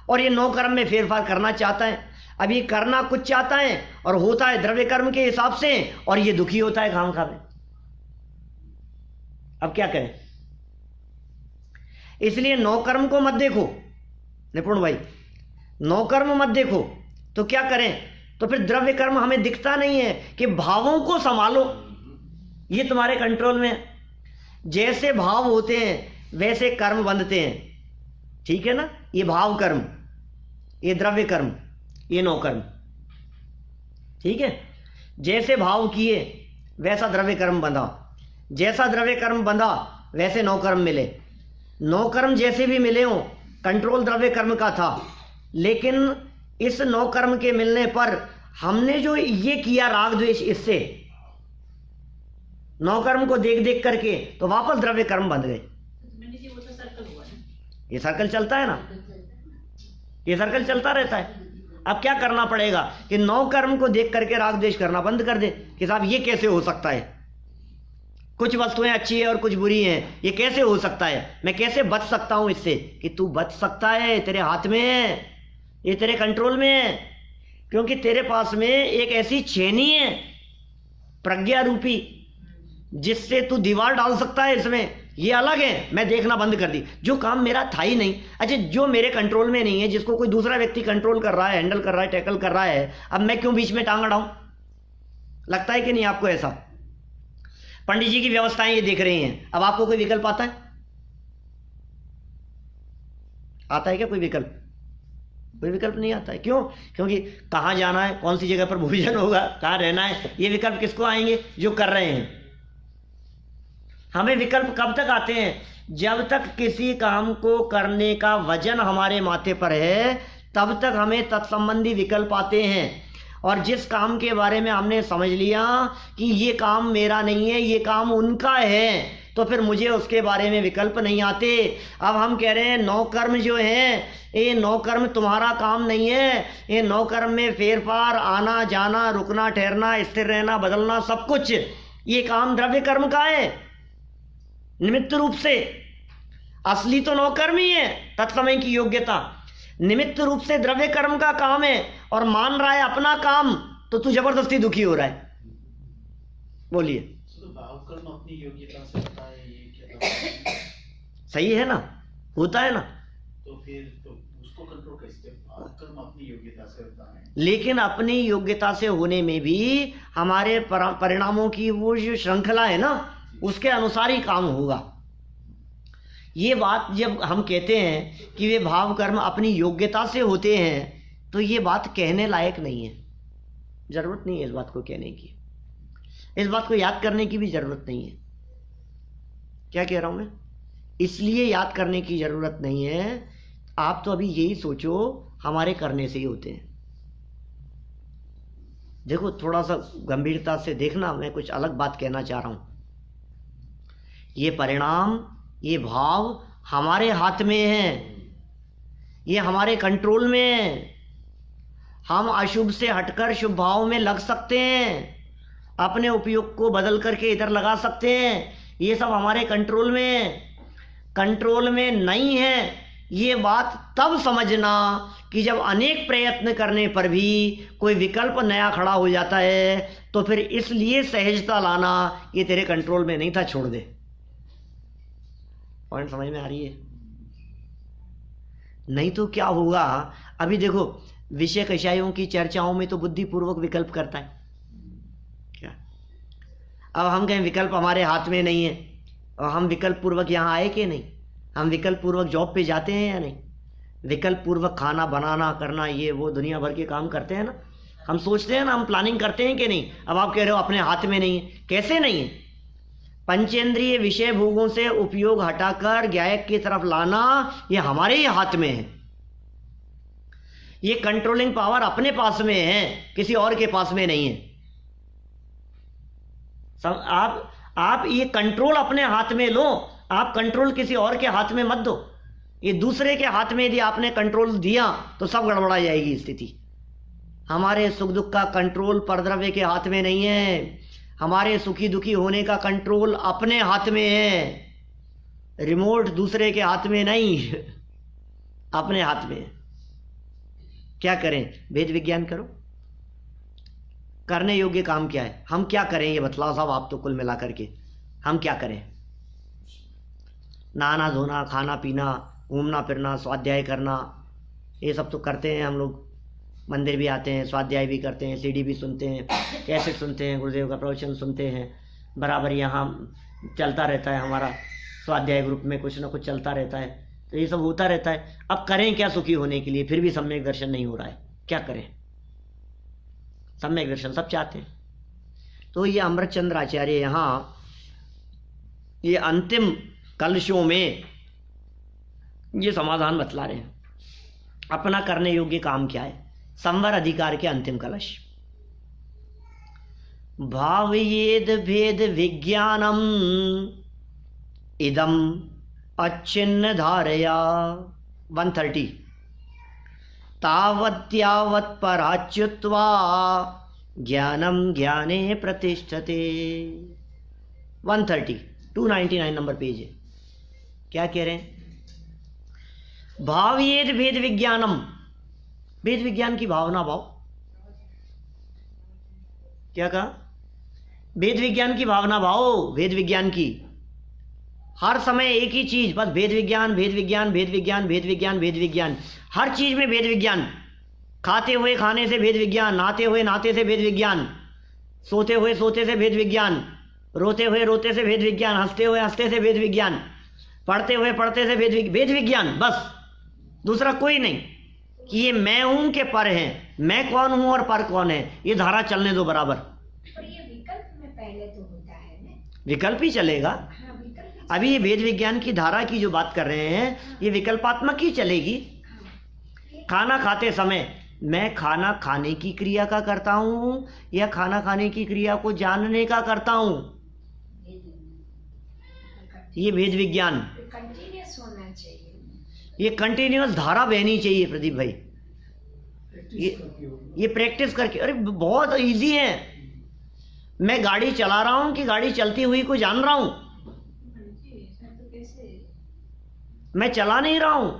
और ये नौ कर्म में फेरफार करना चाहता है। अब ये करना कुछ चाहता है और होता है द्रव्य कर्म के हिसाब से, और ये दुखी होता है खाम खा में। अब क्या करें, इसलिए नौ कर्म को मत देखो निपुण भाई, नौ कर्म मत देखो। तो क्या करें, तो फिर द्रव्य कर्म हमें दिखता नहीं है कि भावों को संभालो, ये तुम्हारे कंट्रोल में। जैसे भाव होते हैं वैसे कर्म बंधते हैं, ठीक है ना। ये भाव कर्म, ये द्रव्य कर्म, ये नौ कर्म, ठीक है। जैसे भाव किए वैसा द्रव्य कर्म बंधा, जैसा द्रव्य कर्म बंधा वैसे नौ कर्म मिले। नौ कर्म जैसे भी मिले हों, कंट्रोल द्रव्य कर्म का था, लेकिन इस नौ कर्म के मिलने पर हमने जो ये किया राग द्वेष, इससे नौ कर्म को देख देख करके तो वापस द्रव्य कर्म बंध गए। ये सर्कल चलता है ना, ये सर्कल चलता रहता है। अब क्या करना पड़ेगा कि नौ कर्म को देख करके राग द्वेष करना बंद कर दे कि साहब ये कैसे हो सकता है, कुछ वस्तुएं अच्छी है और कुछ बुरी हैं, ये कैसे हो सकता है, मैं कैसे बच सकता हूं इससे। कि तू बच सकता है, तेरे हाथ में है, ये तेरे कंट्रोल में है। क्योंकि तेरे पास में एक ऐसी छेनी है प्रज्ञा रूपी, जिससे तू दीवार डाल सकता है इसमें। ये अलग है, मैं देखना बंद कर दी, जो काम मेरा था ही नहीं। अच्छा, जो मेरे कंट्रोल में नहीं है, जिसको कोई दूसरा व्यक्ति कंट्रोल कर रहा है, हैंडल कर रहा है, टैकल कर रहा है, अब मैं क्यों बीच में टांग अड़ाऊं। लगता है कि नहीं आपको ऐसा, पंडित जी की व्यवस्थाएं ये देख रही हैं, अब आपको कोई विकल्प आता है? आता है क्या कोई विकल्प? कोई विकल्प नहीं आता है। क्यों? क्योंकि कहाँ जाना है, कौन सी जगह पर भोजन होगा, कहाँ रहना है, ये विकल्प किसको आएंगे? जो कर रहे हैं। हमें विकल्प कब तक आते हैं? जब तक किसी काम को करने का वजन हमारे माथे पर है, तब तक हमें तत्संबंधी विकल्प आते हैं। और जिस काम के बारे में हमने समझ लिया कि ये काम मेरा नहीं है, ये काम उनका है, तो फिर मुझे उसके बारे में विकल्प नहीं आते। अब हम कह रहे हैं 9 कर्म जो हैं, ये 9 कर्म तुम्हारा काम नहीं है। ये 9 कर्म में फेरफार, आना जाना, रुकना ठहरना, स्थिर रहना, बदलना, सब कुछ ये काम द्रव्य कर्म का है निमित्त रूप से। असली तो 9 कर्म ही है, तत्समय की योग्यता निमित्त रूप से द्रव्य कर्म का काम है, और मान रहा है अपना काम, तो तू जबरदस्ती दुखी हो रहा है। बोलिए। तो भाव कर्म अपनी योग्यता से होता है, ये क्या सही है ना? होता है ना? तो फिर तो उसको कंट्रोल कैसे? भाव कर्म अपनी योग्यता से होता है, लेकिन अपनी योग्यता से होने में भी हमारे परिणामों की वो जो श्रृंखला है ना, उसके अनुसार ही काम होगा। ये बात जब हम कहते हैं कि वे भाव कर्म अपनी योग्यता से होते हैं, तो ये बात कहने लायक नहीं है। जरूरत नहीं है इस बात को कहने की, इस बात को याद करने की भी जरूरत नहीं है। क्या कह रहा हूं मैं? इसलिए याद करने की जरूरत नहीं है। आप तो अभी यही सोचो हमारे करने से ही होते हैं। देखो, थोड़ा सा गंभीरता से देखना, मैं कुछ अलग बात कहना चाह रहा हूं। ये परिणाम, ये भाव हमारे हाथ में है, ये हमारे कंट्रोल में है। हम अशुभ से हटकर शुभ भाव में लग सकते हैं, अपने उपयोग को बदल करके इधर लगा सकते हैं। ये सब हमारे कंट्रोल में है। कंट्रोल में नहीं है, ये बात तब समझना कि जब अनेक प्रयत्न करने पर भी कोई विकल्प नया खड़ा हो जाता है, तो फिर इसलिए सहजता लाना, ये तेरे कंट्रोल में नहीं था, छोड़ दे। पॉइंट समझ में आ रही है? नहीं तो क्या होगा? अभी देखो, विषय कषायों की चर्चाओं में तो बुद्धिपूर्वक विकल्प करता है क्या? अब हम कहें विकल्प हमारे हाथ में नहीं है, और हम विकल्प पूर्वक यहाँ आए कि नहीं? हम विकल्प पूर्वक जॉब पे जाते हैं या नहीं? विकल्प पूर्वक खाना बनाना, करना, ये वो दुनिया भर के काम करते हैं ना। हम सोचते हैं ना, हम प्लानिंग करते हैं कि नहीं? अब आप कह रहे हो अपने हाथ में नहीं है। कैसे नहीं है? पंचेंद्रिय विषय भोगों से उपयोग हटाकर ज्ञायक की तरफ लाना, ये हमारे ही हाथ में है। ये कंट्रोलिंग पावर अपने पास में है, किसी और के पास में नहीं है। आप ये कंट्रोल अपने हाथ में लो, आप कंट्रोल किसी और के हाथ में मत दो। ये दूसरे के हाथ में यदि आपने कंट्रोल दिया तो सब गड़बड़ा जाएगी स्थिति। हमारे सुख दुख का कंट्रोल परद्रव्य के हाथ में नहीं है। हमारे सुखी दुखी होने का कंट्रोल अपने हाथ में है, रिमोट दूसरे के हाथ में नहीं, अपने हाथ में है। क्या करें? वेद विज्ञान करो। करने योग्य काम क्या है? हम क्या करें ये बतलाओ साहब, आप तो कुल मिला करके हम क्या करें? नहाना धोना, खाना पीना, घूमना फिरना, स्वाध्याय करना, ये सब तो करते हैं हम लोग। मंदिर भी आते हैं, स्वाध्याय भी करते हैं, सीडी भी सुनते हैं, कैसेट सुनते हैं, गुरुदेव का प्रवचन सुनते हैं। बराबर यहाँ चलता रहता है, हमारा स्वाध्याय ग्रुप में कुछ ना कुछ चलता रहता है। तो ये सब होता रहता है। अब करें क्या सुखी होने के लिए? फिर भी सम्यक दर्शन नहीं हो रहा है, क्या करें? सम्यक दर्शन सब चाहते हैं। तो ये अमृतचंद्र आचार्य यहाँ ये अंतिम कलशों में ये समाधान बतला रहे हैं। अपना करने योग्य काम क्या है? संवर अधिकार के अंतिम कलश। भावयेद भेद विज्ञानम इदम अच्छिन्न धारया 130 तावत्यावत् पराच्युत्वा ज्ञानम ज्ञाने प्रतिष्ठते। 130 299 नंबर पेज है। क्या कह रहे हैं? भावयेद भेद विज्ञानम, वेद विज्ञान की भावना भाव। क्या कहा? वेद विज्ञान की भावना भाव। वेद विज्ञान की हर समय एक ही चीज, बस भेद विज्ञान, भेद विज्ञान, भेद विज्ञान, भेद विज्ञान, भेद विज्ञान। हर चीज में भेद विज्ञान। खाते हुए खाने से भेद विज्ञान, नहाते हुए नहाते से भेद विज्ञान, सोते हुए सोते से भेद विज्ञान, रोते हुए रोते से भेद विज्ञान, हंसते हुए हंसते से भेद विज्ञान, पढ़ते हुए पढ़ते से भेद विज्ञान, बस दूसरा कोई नहीं कि ये मैं हूं के पर है, मैं कौन हूं और पर कौन है, ये धारा चलने दो बराबर। और ये विकल्प में पहले तो होता है ना, विकल्प ही चलेगा। हाँ विकल्प। अभी ये वेद विज्ञान की धारा की जो बात कर रहे हैं ये विकल्पात्मक ही चलेगी। खाना खाते समय मैं खाना खाने की क्रिया का करता हूँ या खाना खाने की क्रिया को जानने का करता हूँ, ये वेद विज्ञान। कंटिन्यूअस होना चाहिए, ये कंटिन्यूअस धारा बहनी चाहिए प्रदीप भाई। ये प्रैक्टिस करके, अरे बहुत इजी है। मैं गाड़ी चला रहा हूँ कि गाड़ी चलती हुई को जान रहा हूँ? मैं चला नहीं रहा हूँ,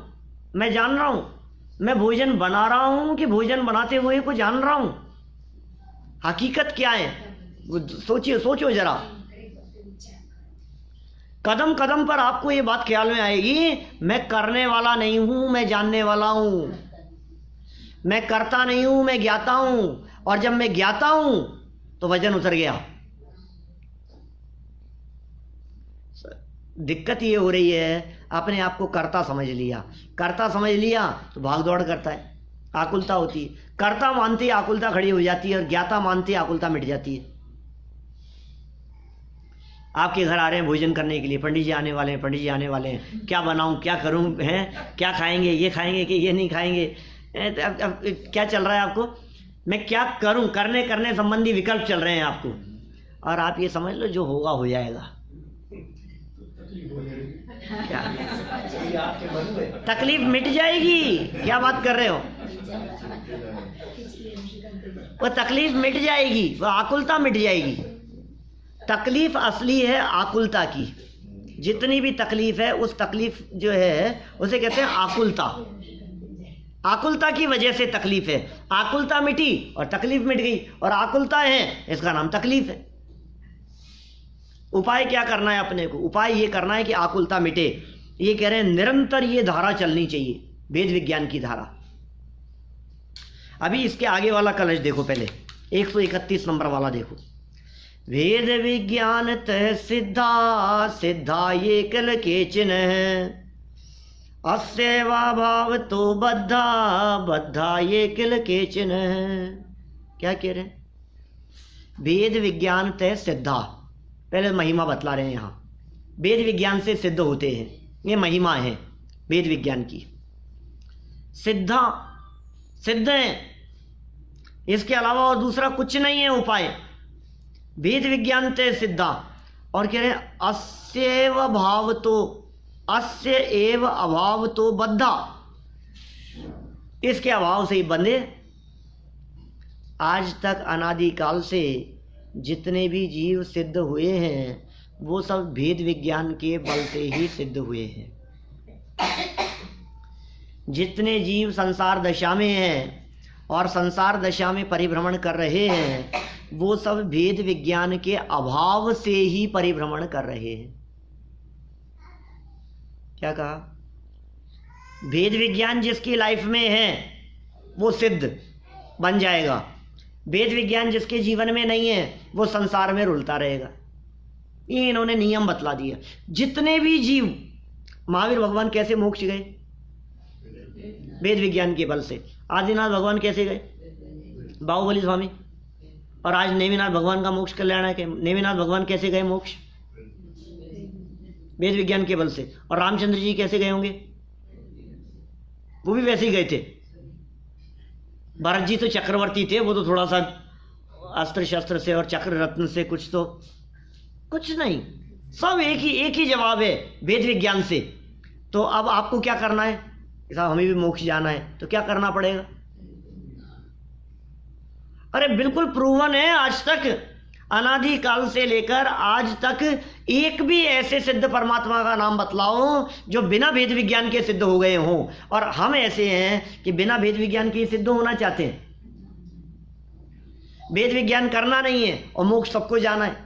मैं जान रहा हूँ। मैं भोजन बना रहा हूँ कि भोजन बनाते हुए को जान रहा हूँ? हकीकत क्या है वो सोचिए, सोचो जरा। कदम कदम पर आपको ये बात ख्याल में आएगी, मैं करने वाला नहीं हूँ, मैं जानने वाला हूँ। मैं करता नहीं हूँ, मैं ज्ञाता हूँ। और जब मैं ज्ञाता हूँ तो वजन उतर गया। दिक्कत ये हो रही है, अपने आप को कर्ता समझ लिया। कर्ता समझ लिया तो भाग दौड़ करता है, आकुलता होती है। कर्ता मानते आकुलता खड़ी हो जाती है और ज्ञाता मानते आकुलता मिट जाती है। आपके घर आ रहे हैं भोजन करने के लिए, पंडित जी आने वाले हैं, पंडित जी आने वाले हैं, क्या बनाऊं, क्या करूं, हैं क्या खाएंगे, ये खाएंगे कि ये नहीं खाएंगे। अब क्या चल रहा है आपको? मैं क्या करूं, करने संबंधी विकल्प चल रहे हैं आपको। और आप ये समझ लो जो होगा हो जाएगा। क्या तकलीफ मिट जाएगी? क्या बात कर रहे हो? वो तकलीफ मिट जाएगी, वो आकुलता मिट जाएगी। तकलीफ असली है आकुलता की। जितनी भी तकलीफ है उस तकलीफ जो है उसे कहते हैं आकुलता। आकुलता की वजह से तकलीफ है। आकुलता मिटी और तकलीफ मिट गई, और आकुलता है इसका नाम तकलीफ है। उपाय क्या करना है अपने को? उपाय ये करना है कि आकुलता मिटे। ये कह रहे हैं निरंतर ये धारा चलनी चाहिए, वेद विज्ञान की धारा। अभी इसके आगे वाला कलश देखो, पहले 131 नंबर वाला देखो। वेद विज्ञान तह सिद्धा, सिद्धा ये कल केचन अस्यवा भाव तो बद्धा, बद्धा ये किल केचन। क्या कह रहे हैं? वेद विज्ञान तय सिद्धा, पहले महिमा बतला रहे हैं। यहाँ वेद विज्ञान से सिद्ध होते हैं, ये महिमा है वेद विज्ञान की। सिद्धा सिद्ध है, इसके अलावा और दूसरा कुछ नहीं है उपाय। वेद विज्ञान तय सिद्धा, और कह रहे हैं अस्यैव भाव तो, अस्य एव अभाव तो बद्धा, इसके अभाव से ही बंधे। आज तक अनादिकाल से जितने भी जीव सिद्ध हुए हैं वो सब भेद विज्ञान के बल से ही सिद्ध हुए हैं। जितने जीव संसार दशा में हैं और संसार दशा में परिभ्रमण कर रहे हैं वो सब भेद विज्ञान के अभाव से ही परिभ्रमण कर रहे हैं। क्या कहा? भेद विज्ञान जिसकी लाइफ में है वो सिद्ध बन जाएगा। वेद विज्ञान जिसके जीवन में नहीं है वो संसार में रुलता रहेगा। ये इन्होंने नियम बतला दिया। जितने भी जीव, महावीर भगवान कैसे मोक्ष गए? वेद विज्ञान के बल से। आदिनाथ भगवान कैसे गए? बाहुबली स्वामी। और आज नेमिनाथ भगवान का मोक्ष कल्याण है। नेमिनाथ भगवान कैसे गए मोक्ष? वेद विज्ञान के बल से। और रामचंद्र जी कैसे गए होंगे? वो भी वैसे ही गए थे। भरत जी तो चक्रवर्ती थे, वो तो थोड़ा सा अस्त्र शस्त्र से और चक्र रत्न से कुछ तो कुछ नहीं, सब एक ही जवाब है वेद विज्ञान से। तो अब आपको क्या करना है? साहब हमें भी मोक्ष जाना है तो क्या करना पड़ेगा? अरे बिल्कुल प्रूवन है। आज तक अनादि काल से लेकर आज तक एक भी ऐसे सिद्ध परमात्मा का नाम बतलाओ जो बिना भेद विज्ञान के सिद्ध हो गए हों। और हम ऐसे हैं कि बिना भेद विज्ञान के सिद्ध होना चाहते हैं। वेद विज्ञान करना नहीं है और मोक्ष सबको जाना है।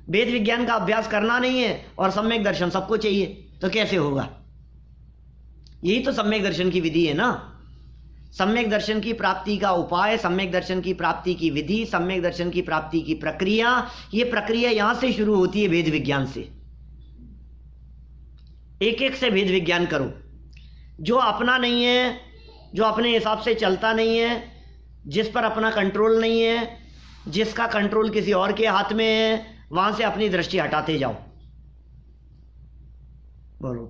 वेद विज्ञान का अभ्यास करना नहीं है और सम्यक दर्शन सबको चाहिए, तो कैसे होगा? यही तो सम्यक दर्शन की विधि है ना। सम्यक दर्शन की प्राप्ति का उपाय, सम्यक दर्शन की प्राप्ति की विधि, सम्यक दर्शन की प्राप्ति की प्रक्रिया, ये प्रक्रिया यहां से शुरू होती है, वेद विज्ञान से। एक एक से वेद विज्ञान करो। जो अपना नहीं है, जो अपने हिसाब से चलता नहीं है, जिस पर अपना कंट्रोल नहीं है, जिसका कंट्रोल किसी और के हाथ में है, वहां से अपनी दृष्टि हटाते जाओ। बोलो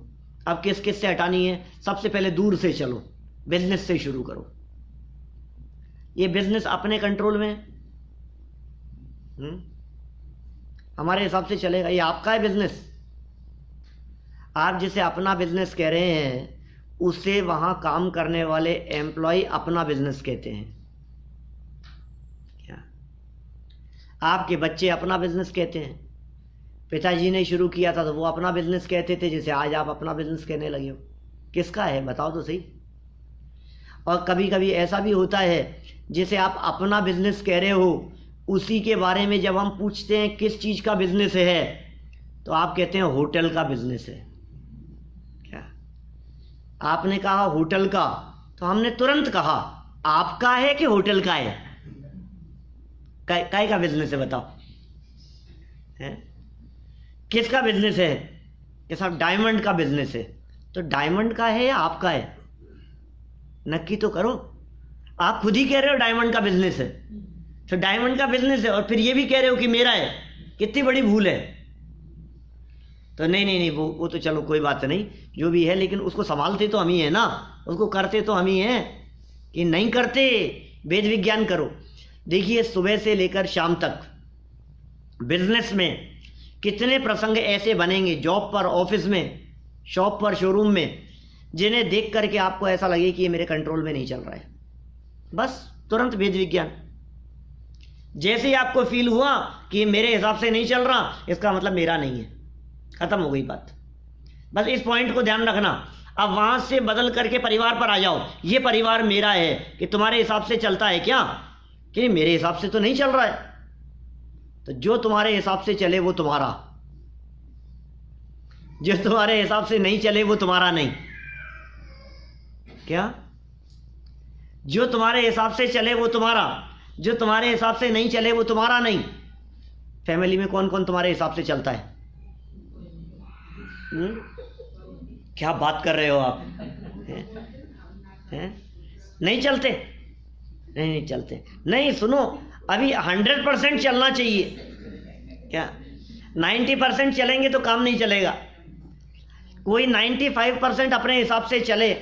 अब किस किस से हटानी है? सबसे पहले दूर से चलो, बिजनेस से शुरू करो। ये बिजनेस अपने कंट्रोल में हमारे हिसाब से चलेगा? ये आपका है बिजनेस। आप जिसे अपना बिजनेस कह रहे हैं, उसे वहां काम करने वाले एम्प्लॉय अपना बिजनेस कहते हैं। क्या आपके बच्चे अपना बिजनेस कहते हैं? पिताजी ने शुरू किया था तो वो अपना बिजनेस कहते थे, जिसे आज आप अपना बिजनेस कहने लगे हो। किसका है बताओ तो सही। और कभी कभी ऐसा भी होता है, जिसे आप अपना बिजनेस कह रहे हो, उसी के बारे में जब हम पूछते हैं किस चीज़ का बिजनेस है, तो आप कहते हैं होटल का बिजनेस है। क्या आपने कहा होटल का, तो हमने तुरंत कहा आपका है कि होटल का है? काय का बिजनेस है बताओ? किसका बिजनेस है? कि साहब डायमंड का बिजनेस है। तो डायमंड का है या आपका है? नक्की तो करो। आप खुद ही कह रहे हो डायमंड का बिजनेस है, तो डायमंड का बिजनेस है, और फिर ये भी कह रहे हो कि मेरा है। कितनी बड़ी भूल है। तो नहीं, वो तो चलो कोई बात नहीं, जो भी है, लेकिन उसको संभालते तो हम ही है ना, उसको करते तो हम ही हैं। कि नहीं करते, वेद विज्ञान करो। देखिए सुबह से लेकर शाम तक बिजनेस में कितने प्रसंग ऐसे बनेंगे, जॉब पर, ऑफिस में, शॉप पर, शोरूम में, जिन्हें देख करके आपको ऐसा लगे कि ये मेरे कंट्रोल में नहीं चल रहा है। बस तुरंत वेद विज्ञान। जैसे ही आपको फील हुआ कि ये मेरे हिसाब से नहीं चल रहा, इसका मतलब मेरा नहीं है, खत्म हो गई बात। बस इस पॉइंट को ध्यान रखना। अब वहां से बदल करके परिवार पर आ जाओ। ये परिवार मेरा है, कि तुम्हारे हिसाब से चलता है क्या? कि मेरे हिसाब से तो नहीं चल रहा है। तो जो तुम्हारे हिसाब से चले वो तुम्हारा, जो तुम्हारे हिसाब से नहीं चले वो तुम्हारा नहीं। क्या? जो तुम्हारे हिसाब से चले वो तुम्हारा, जो तुम्हारे हिसाब से नहीं चले वो तुम्हारा नहीं। फैमिली में कौन कौन तुम्हारे हिसाब से चलता है? क्या बात कर रहे हो आप? नहीं चलते? नहीं चलते। नहीं, सुनो, अभी 100% चलना चाहिए। क्या 90% चलेंगे तो काम नहीं चलेगा। कोई 95% अपने हिसाब से चले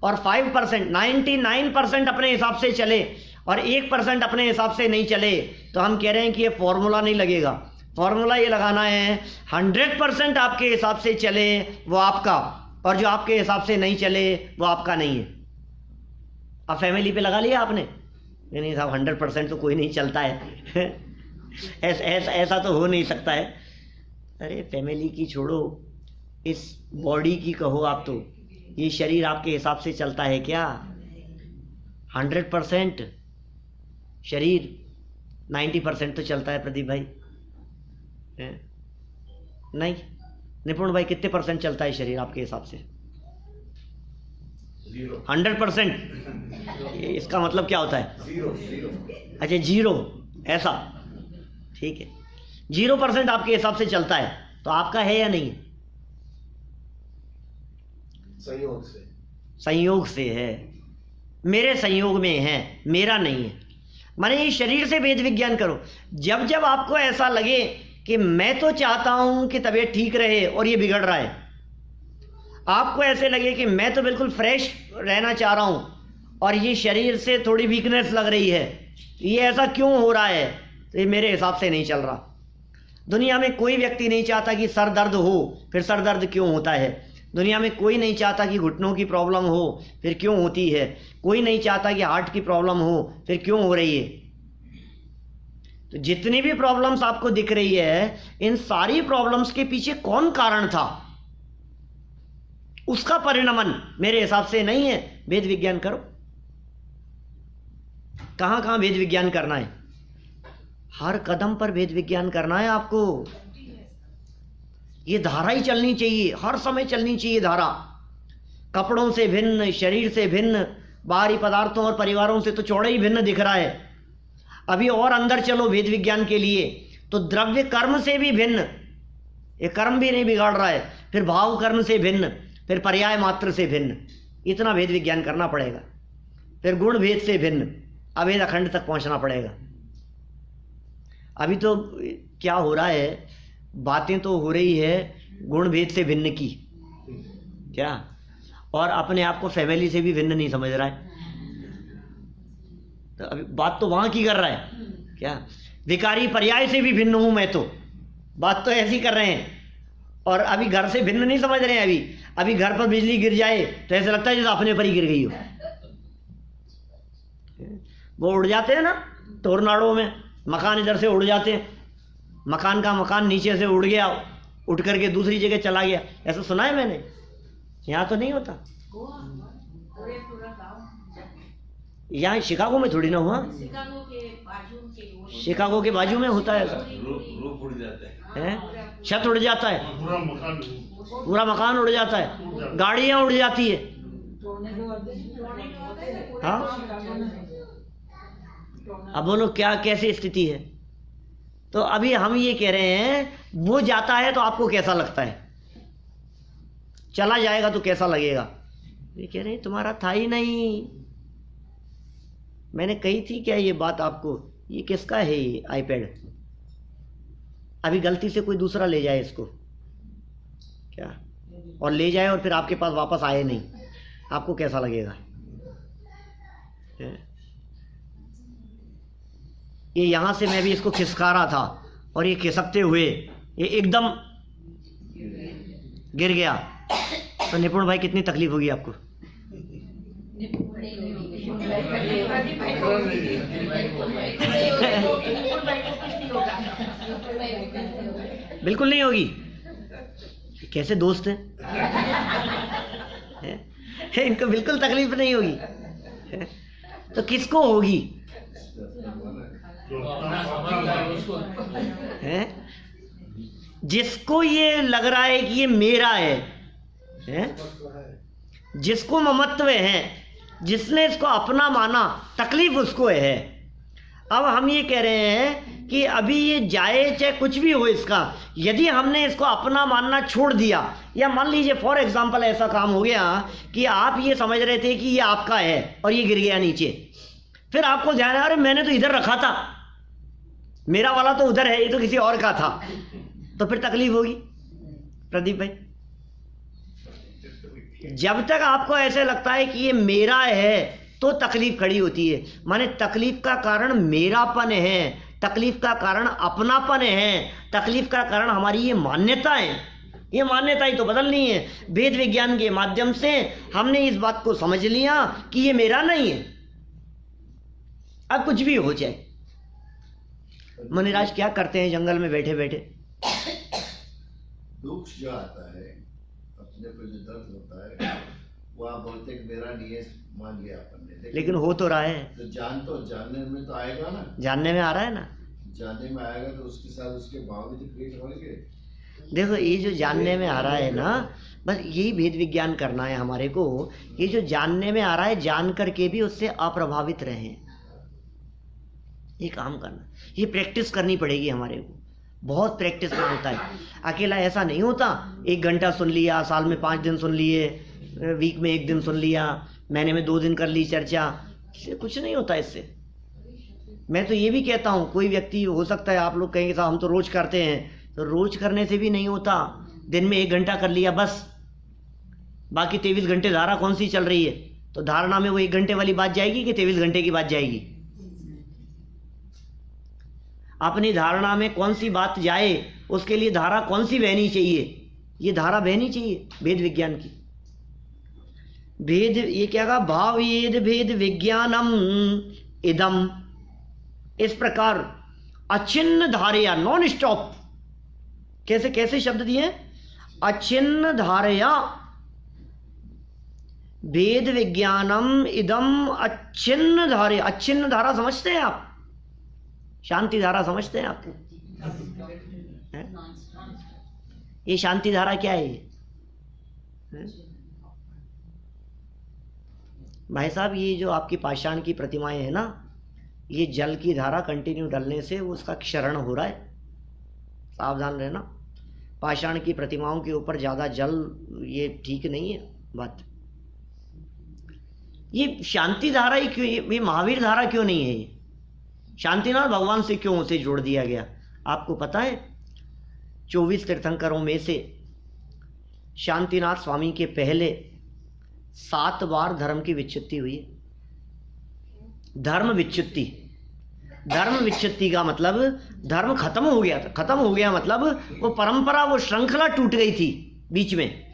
और 5%, 99% अपने हिसाब से चले और 1% अपने हिसाब से नहीं चले, तो हम कह रहे हैं कि ये फॉर्मूला नहीं लगेगा। फॉर्मूला ये लगाना है 100% आपके हिसाब से चले वो आपका, और जो आपके हिसाब से नहीं चले वो आपका नहीं है। अब फैमिली पे लगा लिया आपने? नहीं साहब 100% तो कोई नहीं चलता है। ऐसा तो हो नहीं सकता है। अरे फैमिली की छोड़ो, इस बॉडी की कहो आप तो, ये शरीर आपके हिसाब से चलता है क्या? 100% शरीर, 90% तो चलता है प्रदीप भाई। नहीं, निपुण भाई कितने % चलता है शरीर आपके हिसाब से? 100%। इसका मतलब क्या होता है? अच्छा 0, ऐसा, ठीक है। 0% आपके हिसाब से चलता है, तो आपका है या नहीं? संयोग से है। मेरे संयोग में है, मेरा नहीं है। माने ये शरीर से वेद विज्ञान करो। जब जब आपको ऐसा लगे कि मैं तो चाहता हूं कि तबीयत ठीक रहे और ये बिगड़ रहा है, आपको ऐसे लगे कि मैं तो बिल्कुल फ्रेश रहना चाह रहा हूं और ये शरीर से थोड़ी वीकनेस लग रही है, ये ऐसा क्यों हो रहा है? तो ये मेरे हिसाब से नहीं चल रहा। दुनिया में कोई व्यक्ति नहीं चाहता कि सर दर्द हो, फिर सर दर्द क्यों होता है? दुनिया में कोई नहीं चाहता कि घुटनों की प्रॉब्लम हो, फिर क्यों होती है? कोई नहीं चाहता कि हार्ट की प्रॉब्लम हो, फिर क्यों हो रही है? तो जितनी भी प्रॉब्लम्स आपको दिख रही है, इन सारी प्रॉब्लम्स के पीछे कौन कारण था, उसका परिणमन मेरे हिसाब से नहीं है। वेद विज्ञान करो। कहां कहां वेद विज्ञान करना है? हर कदम पर वेद विज्ञान करना है आपको। ये धारा ही चलनी चाहिए, हर समय चलनी चाहिए धारा। कपड़ों से भिन्न, शरीर से भिन्न, बाहरी पदार्थों और परिवारों से तो चौड़ा ही भिन्न दिख रहा है। अभी और अंदर चलो वेद विज्ञान के लिए, तो द्रव्य कर्म से भी भिन्न, ये कर्म भी नहीं बिगाड़ रहा है, फिर भाव कर्म से भिन्न, फिर पर्याय मात्र से भिन्न, इतना वेद विज्ञान करना पड़ेगा। फिर गुण भेद से भिन्न, अभेद अखंड तक पहुंचना पड़ेगा। अभी तो क्या हो रहा है, बातें तो हो रही है गुण भेद से भिन्न की, क्या, और अपने आप को फैमिली से भी भिन्न नहीं समझ रहा है। तो अभी बात तो वहां की कर रहा है, क्या, विकारी पर्याय से भी भिन्न हूं मैं, तो बात तो ऐसी कर रहे हैं। और अभी घर से भिन्न नहीं समझ रहे हैं। अभी घर पर बिजली गिर जाए तो ऐसा लगता है जैसे अपने पर ही गिर गई हो। वो उड़ जाते हैं ना टोर्नाडो में, मकान इधर से उड़ जाते हैं, मकान का मकान नीचे से उड़ गया, उठ करके दूसरी जगह चला गया, ऐसा सुना है मैंने। यहाँ तो नहीं होता, यहाँ शिकागो में थोड़ी ना हुआ, शिकागो के बाजू में होता है ऐसा। रूफ उड़ जाता है, छत उड़ जाता है, पूरा मकान उड़ जाता है, गाड़ियां उड़ जाती है। हाँ, अब बोलो क्या कैसी स्थिति है। तो अभी हम ये कह रहे हैं वो जाता है तो आपको कैसा लगता है, चला जाएगा तो कैसा लगेगा। ये कह रहे हैं तुम्हारा था ही नहीं। मैंने कही थी क्या ये बात आपको, ये किसका है ये आईपैड, अभी गलती से कोई दूसरा ले जाए इसको, क्या, और ले जाए और फिर आपके पास वापस आए नहीं, आपको कैसा लगेगा। ये यहाँ से मैं भी इसको खिसका रहा था और ये खिसकते हुए ये एकदम गिर गया, तो निपुण भाई कितनी तकलीफ होगी आपको। बिल्कुल नहीं होगी, कैसे दोस्त हैं, इनको बिल्कुल तकलीफ नहीं होगी, तो किसको होगी है? जिसको ये लग रहा है कि ये मेरा है? जिसको ममत्व है, जिसने इसको अपना माना, तकलीफ उसको है। अब हम ये कह रहे हैं कि अभी ये जाए चाहे कुछ भी हो इसका, यदि हमने इसको अपना मानना छोड़ दिया, या मान लीजिए फॉर एग्जांपल ऐसा काम हो गया कि आप ये समझ रहे थे कि ये आपका है और ये गिर गया नीचे, फिर आपको ध्यान है अरे मैंने तो इधर रखा था, मेरा वाला तो उधर है, ये तो किसी और का था, तो फिर तकलीफ होगी। प्रदीप भाई, जब तक आपको ऐसे लगता है कि ये मेरा है तो तकलीफ खड़ी होती है। माने तकलीफ का कारण मेरापन है, तकलीफ का कारण अपनापन है, तकलीफ का कारण हमारी ये मान्यताएं, ये मान्यताएं तो बदलनी है। वेद विज्ञान के माध्यम से हमने इस बात को समझ लिया कि ये मेरा नहीं है, अब कुछ भी हो जाए। मुनिराज क्या करते हैं जंगल में बैठे बैठे, दुख जो आता है, अपने को जो दर्द होता है, वो आप बोलते हैं मेरा नहीं है, मान लिया अपन ने, लेकिन हो तो रहा है, तो जानने में तो आएगा ना, जानने में आ रहा है ना, जानने में आएगा तो उसके साथ उसके भाव भी तो क्रिएट होंगे। देखो ये जो जानने में आ रहा है ना, बस यही भेद विज्ञान करना है हमारे को। ये जो जानने में आ रहा है, जान करके भी उससे अप्रभावित रहें, ये काम करना, ये प्रैक्टिस करनी पड़ेगी हमारे को, बहुत प्रैक्टिस में होता है। अकेला ऐसा नहीं होता, 1 घंटा सुन लिया, साल में 5 दिन सुन लिए, वीक में 1 दिन सुन लिया, महीने में 2 दिन कर ली चर्चा, इससे कुछ नहीं होता। इससे मैं तो ये भी कहता हूँ, कोई व्यक्ति हो सकता है आप लोग कहेंगे साहब हम तो रोज करते हैं, तो रोज करने से भी नहीं होता। दिन में 1 घंटा कर लिया बस, बाकी 23 घंटे धारा कौन सी चल रही है, तो धारणा में वो 1 घंटे वाली बात जाएगी कि 23 घंटे की बात जाएगी। अपनी धारणा में कौन सी बात जाए, उसके लिए धारा कौन सी बहनी चाहिए, ये धारा बहनी चाहिए वेद विज्ञान की। भेद, ये क्या कहा, भावेद भेद विज्ञानम इदम, इस प्रकार अचिन्न धारया, नॉन स्टॉप, कैसे कैसे शब्द दिए, अचिन्न धारया भेद विज्ञानम इदम अचिन्न धारया। अचिन्न धारा समझते हैं आप, शांति धारा समझते हैं आप? ये शांति धारा क्या है? भाई साहब ये जो आपकी पाषाण की प्रतिमाएं हैं ना, ये जल की धारा कंटिन्यू डलने से उसका क्षरण हो रहा है, सावधान रहना। पाषाण की प्रतिमाओं के ऊपर ज़्यादा जल ये ठीक नहीं है बात। ये शांति धारा ही क्यों, ये महावीर धारा क्यों नहीं है? ये शांतिनाथ भगवान से क्यों उसे जोड़ दिया गया? आपको पता है 24 तीर्थंकरों में से शांतिनाथ स्वामी के पहले 7 बार धर्म की विच्युत्ति हुई है। धर्म विच्युत्ति, धर्म विच्युत्ति का मतलब धर्म खत्म हो गया था। खत्म हो गया मतलब वो परंपरा, वो श्रृंखला टूट गई थी बीच में।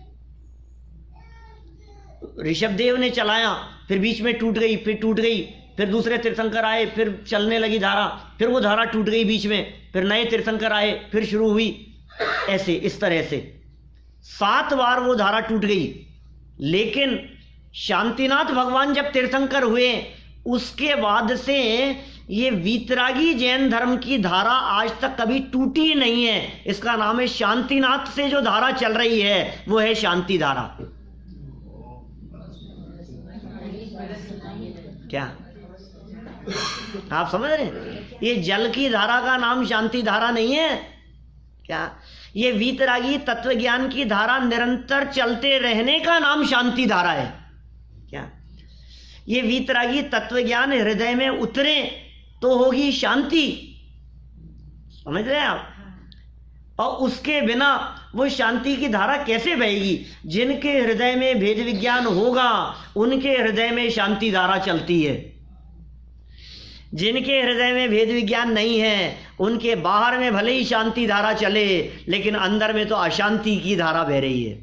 ऋषभदेव ने चलाया, फिर बीच में टूट गई, फिर टूट गई, फिर दूसरे तीर्थंकर आए, फिर चलने लगी धारा, फिर वो धारा टूट गई बीच में, फिर नए तीर्थंकर आए, फिर शुरू हुई। ऐसे इस तरह से 7 बार वो धारा टूट गई। लेकिन शांतिनाथ भगवान जब तीर्थंकर हुए उसके बाद से ये वीतरागी जैन धर्म की धारा आज तक कभी टूटी नहीं है। इसका नाम है शांतिनाथ से जो धारा चल रही है वो है शांति धारा। क्या आप समझ रहे हैं? ये जल की धारा का नाम शांति धारा नहीं है क्या? ये वीतरागी तत्व ज्ञान की धारा निरंतर चलते रहने का नाम शांति धारा है क्या? ये वीतरागी तत्व ज्ञान हृदय में उतरे तो होगी शांति, समझ रहे हैं आप? और उसके बिना वो शांति की धारा कैसे बहेगी? जिनके हृदय में भेद विज्ञान होगा उनके हृदय में शांति धारा चलती है। जिनके हृदय में भेद विज्ञान नहीं है उनके बाहर में भले ही शांति धारा चले लेकिन अंदर में तो अशांति की धारा बह रही है।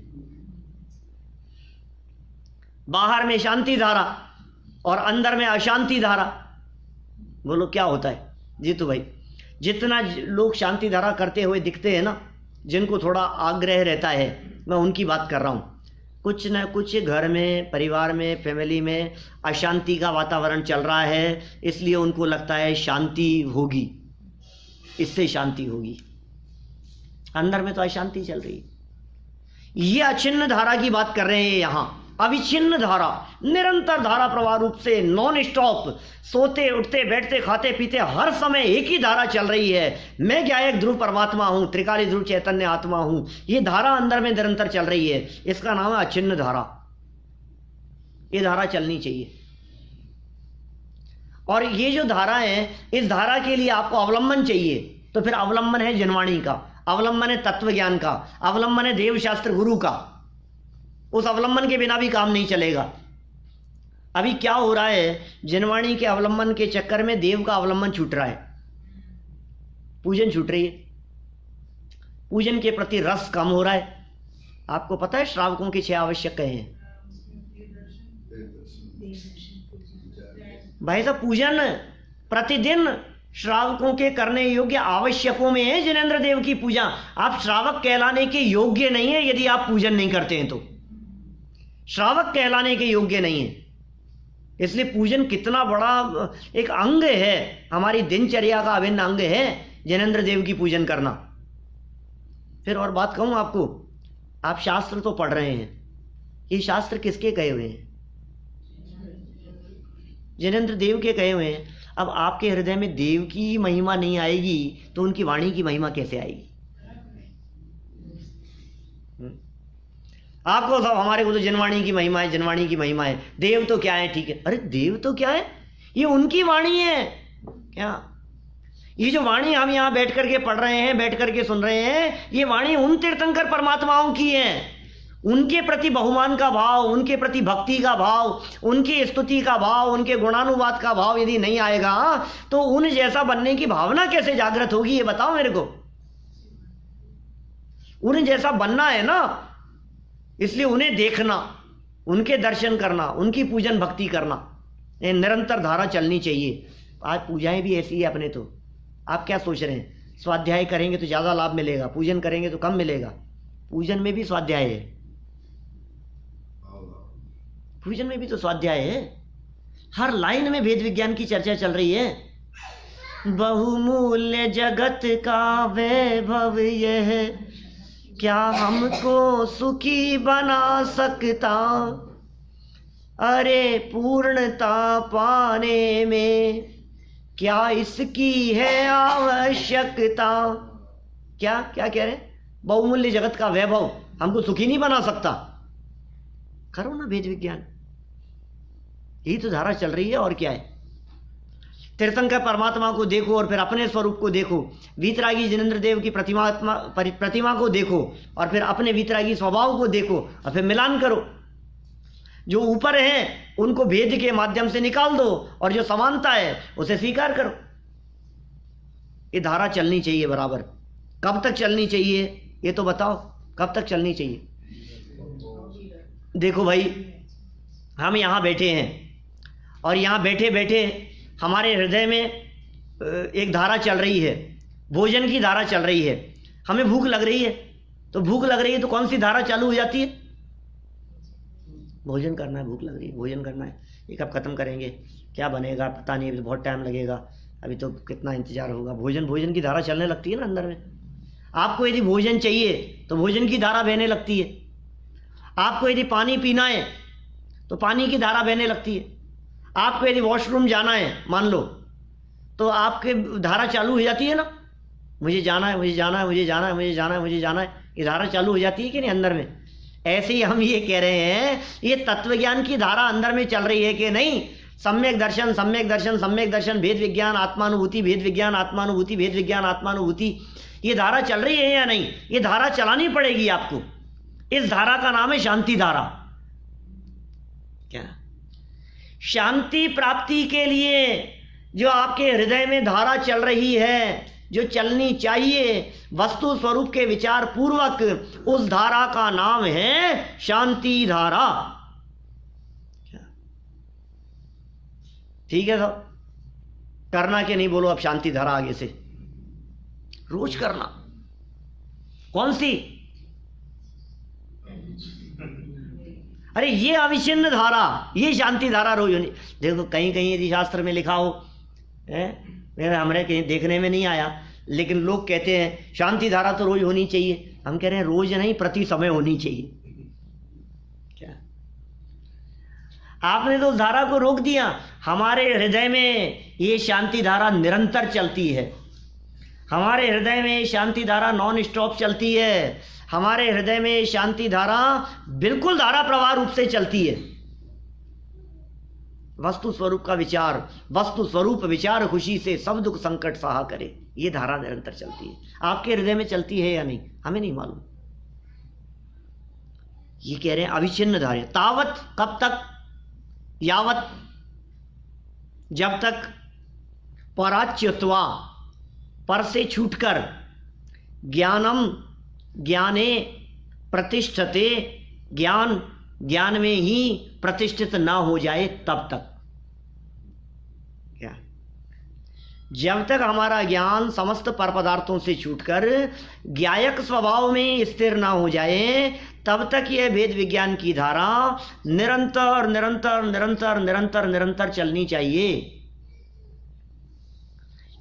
बाहर में शांति धारा और अंदर में अशांति धारा। बोलो क्या होता है? जीतू भाई, जितना लोग शांति धारा करते हुए दिखते हैं ना, जिनको थोड़ा आग्रह रहता है, मैं उनकी बात कर रहा हूँ। कुछ न कुछ घर में, परिवार में, फैमिली में अशांति का वातावरण चल रहा है, इसलिए उनको लगता है शांति होगी, इससे शांति होगी। अंदर में तो अशांति चल रही है। ये अछिन्न धारा की बात कर रहे हैं यहाँ। अविच्छिन्न धारा, निरंतर धारा प्रवाह रूप से नॉन स्टॉप, सोते उठते बैठते खाते पीते हर समय एक ही धारा चल रही है। मैं ज्ञायक ध्रुव परमात्मा हूँ, त्रिकाली ध्रुव चैतन्य आत्मा हूँ। ये धारा अंदर में निरंतर चल रही है, इसका नाम है अचिन्न धारा। ये धारा चलनी चाहिए। और ये जो धारा है, इस धारा के लिए आपको अवलंबन चाहिए। तो फिर अवलंबन है जनवाणी का, अवलंबन है तत्व ज्ञान का, अवलंबन है देव शास्त्र गुरु का। उस अवलंबन के बिना भी काम नहीं चलेगा। अभी क्या हो रहा है, जनवाणी के अवलंबन के चक्कर में देव का अवलंबन छूट रहा है, पूजन छूट रही है, पूजन के प्रति रस कम हो रहा है। आपको पता है श्रावकों के 6 आवश्यक कहे हैं भाई साहब। पूजन प्रतिदिन श्रावकों के करने योग्य आवश्यकों में है जिनेंद्र देव की पूजा। आप श्रावक कहलाने के योग्य नहीं है यदि आप पूजन नहीं करते हैं, तो श्रावक कहलाने के योग्य नहीं है। इसलिए पूजन कितना बड़ा एक अंग है, हमारी दिनचर्या का अभिन्न अंग है जिनेंद्र देव की पूजन करना। फिर और बात कहूं आपको, आप शास्त्र तो पढ़ रहे हैं, ये शास्त्र किसके कहे हुए हैं? जिनेंद्र देव के कहे हुए हैं। अब आपके हृदय में देव की महिमा नहीं आएगी तो उनकी वाणी की महिमा कैसे आएगी? आपको सब हमारे को तो जनवाणी की महिमा है, जनवाणी की महिमा है। देव तो क्या है? ठीक है, अरे देव तो क्या है, ये उनकी वाणी है क्या? ये जो वाणी हम यहाँ बैठ करके पढ़ रहे हैं, बैठ करके सुन रहे हैं, ये वाणी उन तीर्थंकर परमात्माओं की है। उनके प्रति बहुमान का भाव, उनके प्रति भक्ति का भाव, उनकी स्तुति का भाव, उनके गुणानुवाद का भाव यदि नहीं आएगा तो उन जैसा बनने की भावना कैसे जागृत होगी? ये बताओ मेरे को। उन जैसा बनना है ना, इसलिए उन्हें देखना, उनके दर्शन करना, उनकी पूजन भक्ति करना, ये निरंतर धारा चलनी चाहिए। आज पूजाएं भी ऐसी है अपने। तो आप क्या सोच रहे हैं, स्वाध्याय करेंगे तो ज़्यादा लाभ मिलेगा, पूजन करेंगे तो कम मिलेगा? पूजन में भी स्वाध्याय है, पूजन में भी तो स्वाध्याय है। हर लाइन में वेद विज्ञान की चर्चा चल रही है। बहुमूल्य जगत का वैभव यह क्या हमको सुखी बना सकता, अरे पूर्णता पाने में क्या इसकी है आवश्यकता। क्या क्या कह रहे हैं? बहुमूल्य जगत का वैभव हमको सुखी नहीं बना सकता। करो ना वेद विज्ञान, यही तो धारा चल रही है, और क्या है। तीर्थंकर परमात्मा को देखो और फिर अपने स्वरूप को देखो, वीतरागी जिनेंद्र देव की प्रतिमा को देखो और फिर अपने वीतरागी स्वभाव को देखो और फिर मिलान करो। जो ऊपर है उनको भेद के माध्यम से निकाल दो और जो समानता है उसे स्वीकार करो। ये धारा चलनी चाहिए बराबर। कब तक चलनी चाहिए ये तो बताओ, कब तक चलनी चाहिए? देखो भाई, हम यहाँ बैठे हैं और यहाँ बैठे बैठे हमारे हृदय में एक धारा चल रही है, भोजन की धारा चल रही है। हमें भूख लग रही है, तो भूख लग रही है तो कौन सी धारा चालू हो जाती है? भोजन करना है, भूख लग रही है, भोजन करना है। ये कब खत्म करेंगे, क्या बनेगा पता नहीं, अभी तो बहुत टाइम लगेगा, अभी तो कितना इंतजार होगा। भोजन की धारा चलने लगती है ना अंदर में। आपको यदि भोजन चाहिए तो भोजन की धारा बहने लगती है। आपको यदि पानी पीना है तो पानी की धारा बहने लगती है। आपको यदि वॉशरूम जाना है मान लो, तो आपके धारा चालू हो जाती है ना, मुझे जाना है, मुझे जाना है, मुझे जाना है, मुझे जाना है, मुझे जाना है, ये धारा चालू हो जाती है कि नहीं अंदर में। ऐसे ही हम ये कह रहे हैं, ये तत्वज्ञान की धारा अंदर में चल रही है कि नहीं? सम्यक दर्शन, सम्यक दर्शन, सम्यक दर्शन, भेद विज्ञान आत्मानुभूति, भेद विज्ञान आत्मानुभूति, भेद विज्ञान आत्मानुभूति, ये धारा चल रही है या नहीं? ये धारा चलानी पड़ेगी आपको। इस धारा का नाम है शांति धारा। क्या? शांति प्राप्ति के लिए जो आपके हृदय में धारा चल रही है, जो चलनी चाहिए वस्तु स्वरूप के विचार पूर्वक, उस धारा का नाम है शांति धारा। ठीक है साहब, करना कि नहीं बोलो अब शांति धारा आगे से रोज करना। कौन सी? अरे ये अविच्छिन्न धारा, ये शांति धारा रोज होनी। देखो कहीं कहीं यदि शास्त्र में लिखा हो, हमारे कहीं देखने में नहीं आया, लेकिन लोग कहते हैं शांति धारा तो रोज होनी चाहिए। हम कह रहे हैं रोज नहीं, प्रति समय होनी चाहिए। क्या आपने तो उस धारा को रोक दिया। हमारे हृदय में ये शांति धारा निरंतर चलती है। हमारे हृदय में शांति धारा नॉन स्टॉप चलती है। हमारे हृदय में शांति धारा बिल्कुल धारा प्रवाह रूप से चलती है। वस्तु स्वरूप का विचार, वस्तु स्वरूप विचार खुशी से सब दुख संकट सहा करे, ये धारा निरंतर चलती है। आपके हृदय में चलती है या नहीं हमें नहीं मालूम। ये कह रहे हैं अविच्छिन्न धारा। तावत, कब तक? यावत, जब तक पराच्युत्वा, पर से छूटकर, ज्ञानम ज्ञाने प्रतिष्ठते, ज्ञान ज्ञान में ही प्रतिष्ठित ना हो जाए तब तक। क्या? जब तक हमारा ज्ञान समस्त पर पदार्थों से छूटकर ज्ञायक स्वभाव में स्थिर ना हो जाए तब तक यह भेद विज्ञान की धारा निरंतर निरंतर निरंतर निरंतर निरंतर चलनी चाहिए।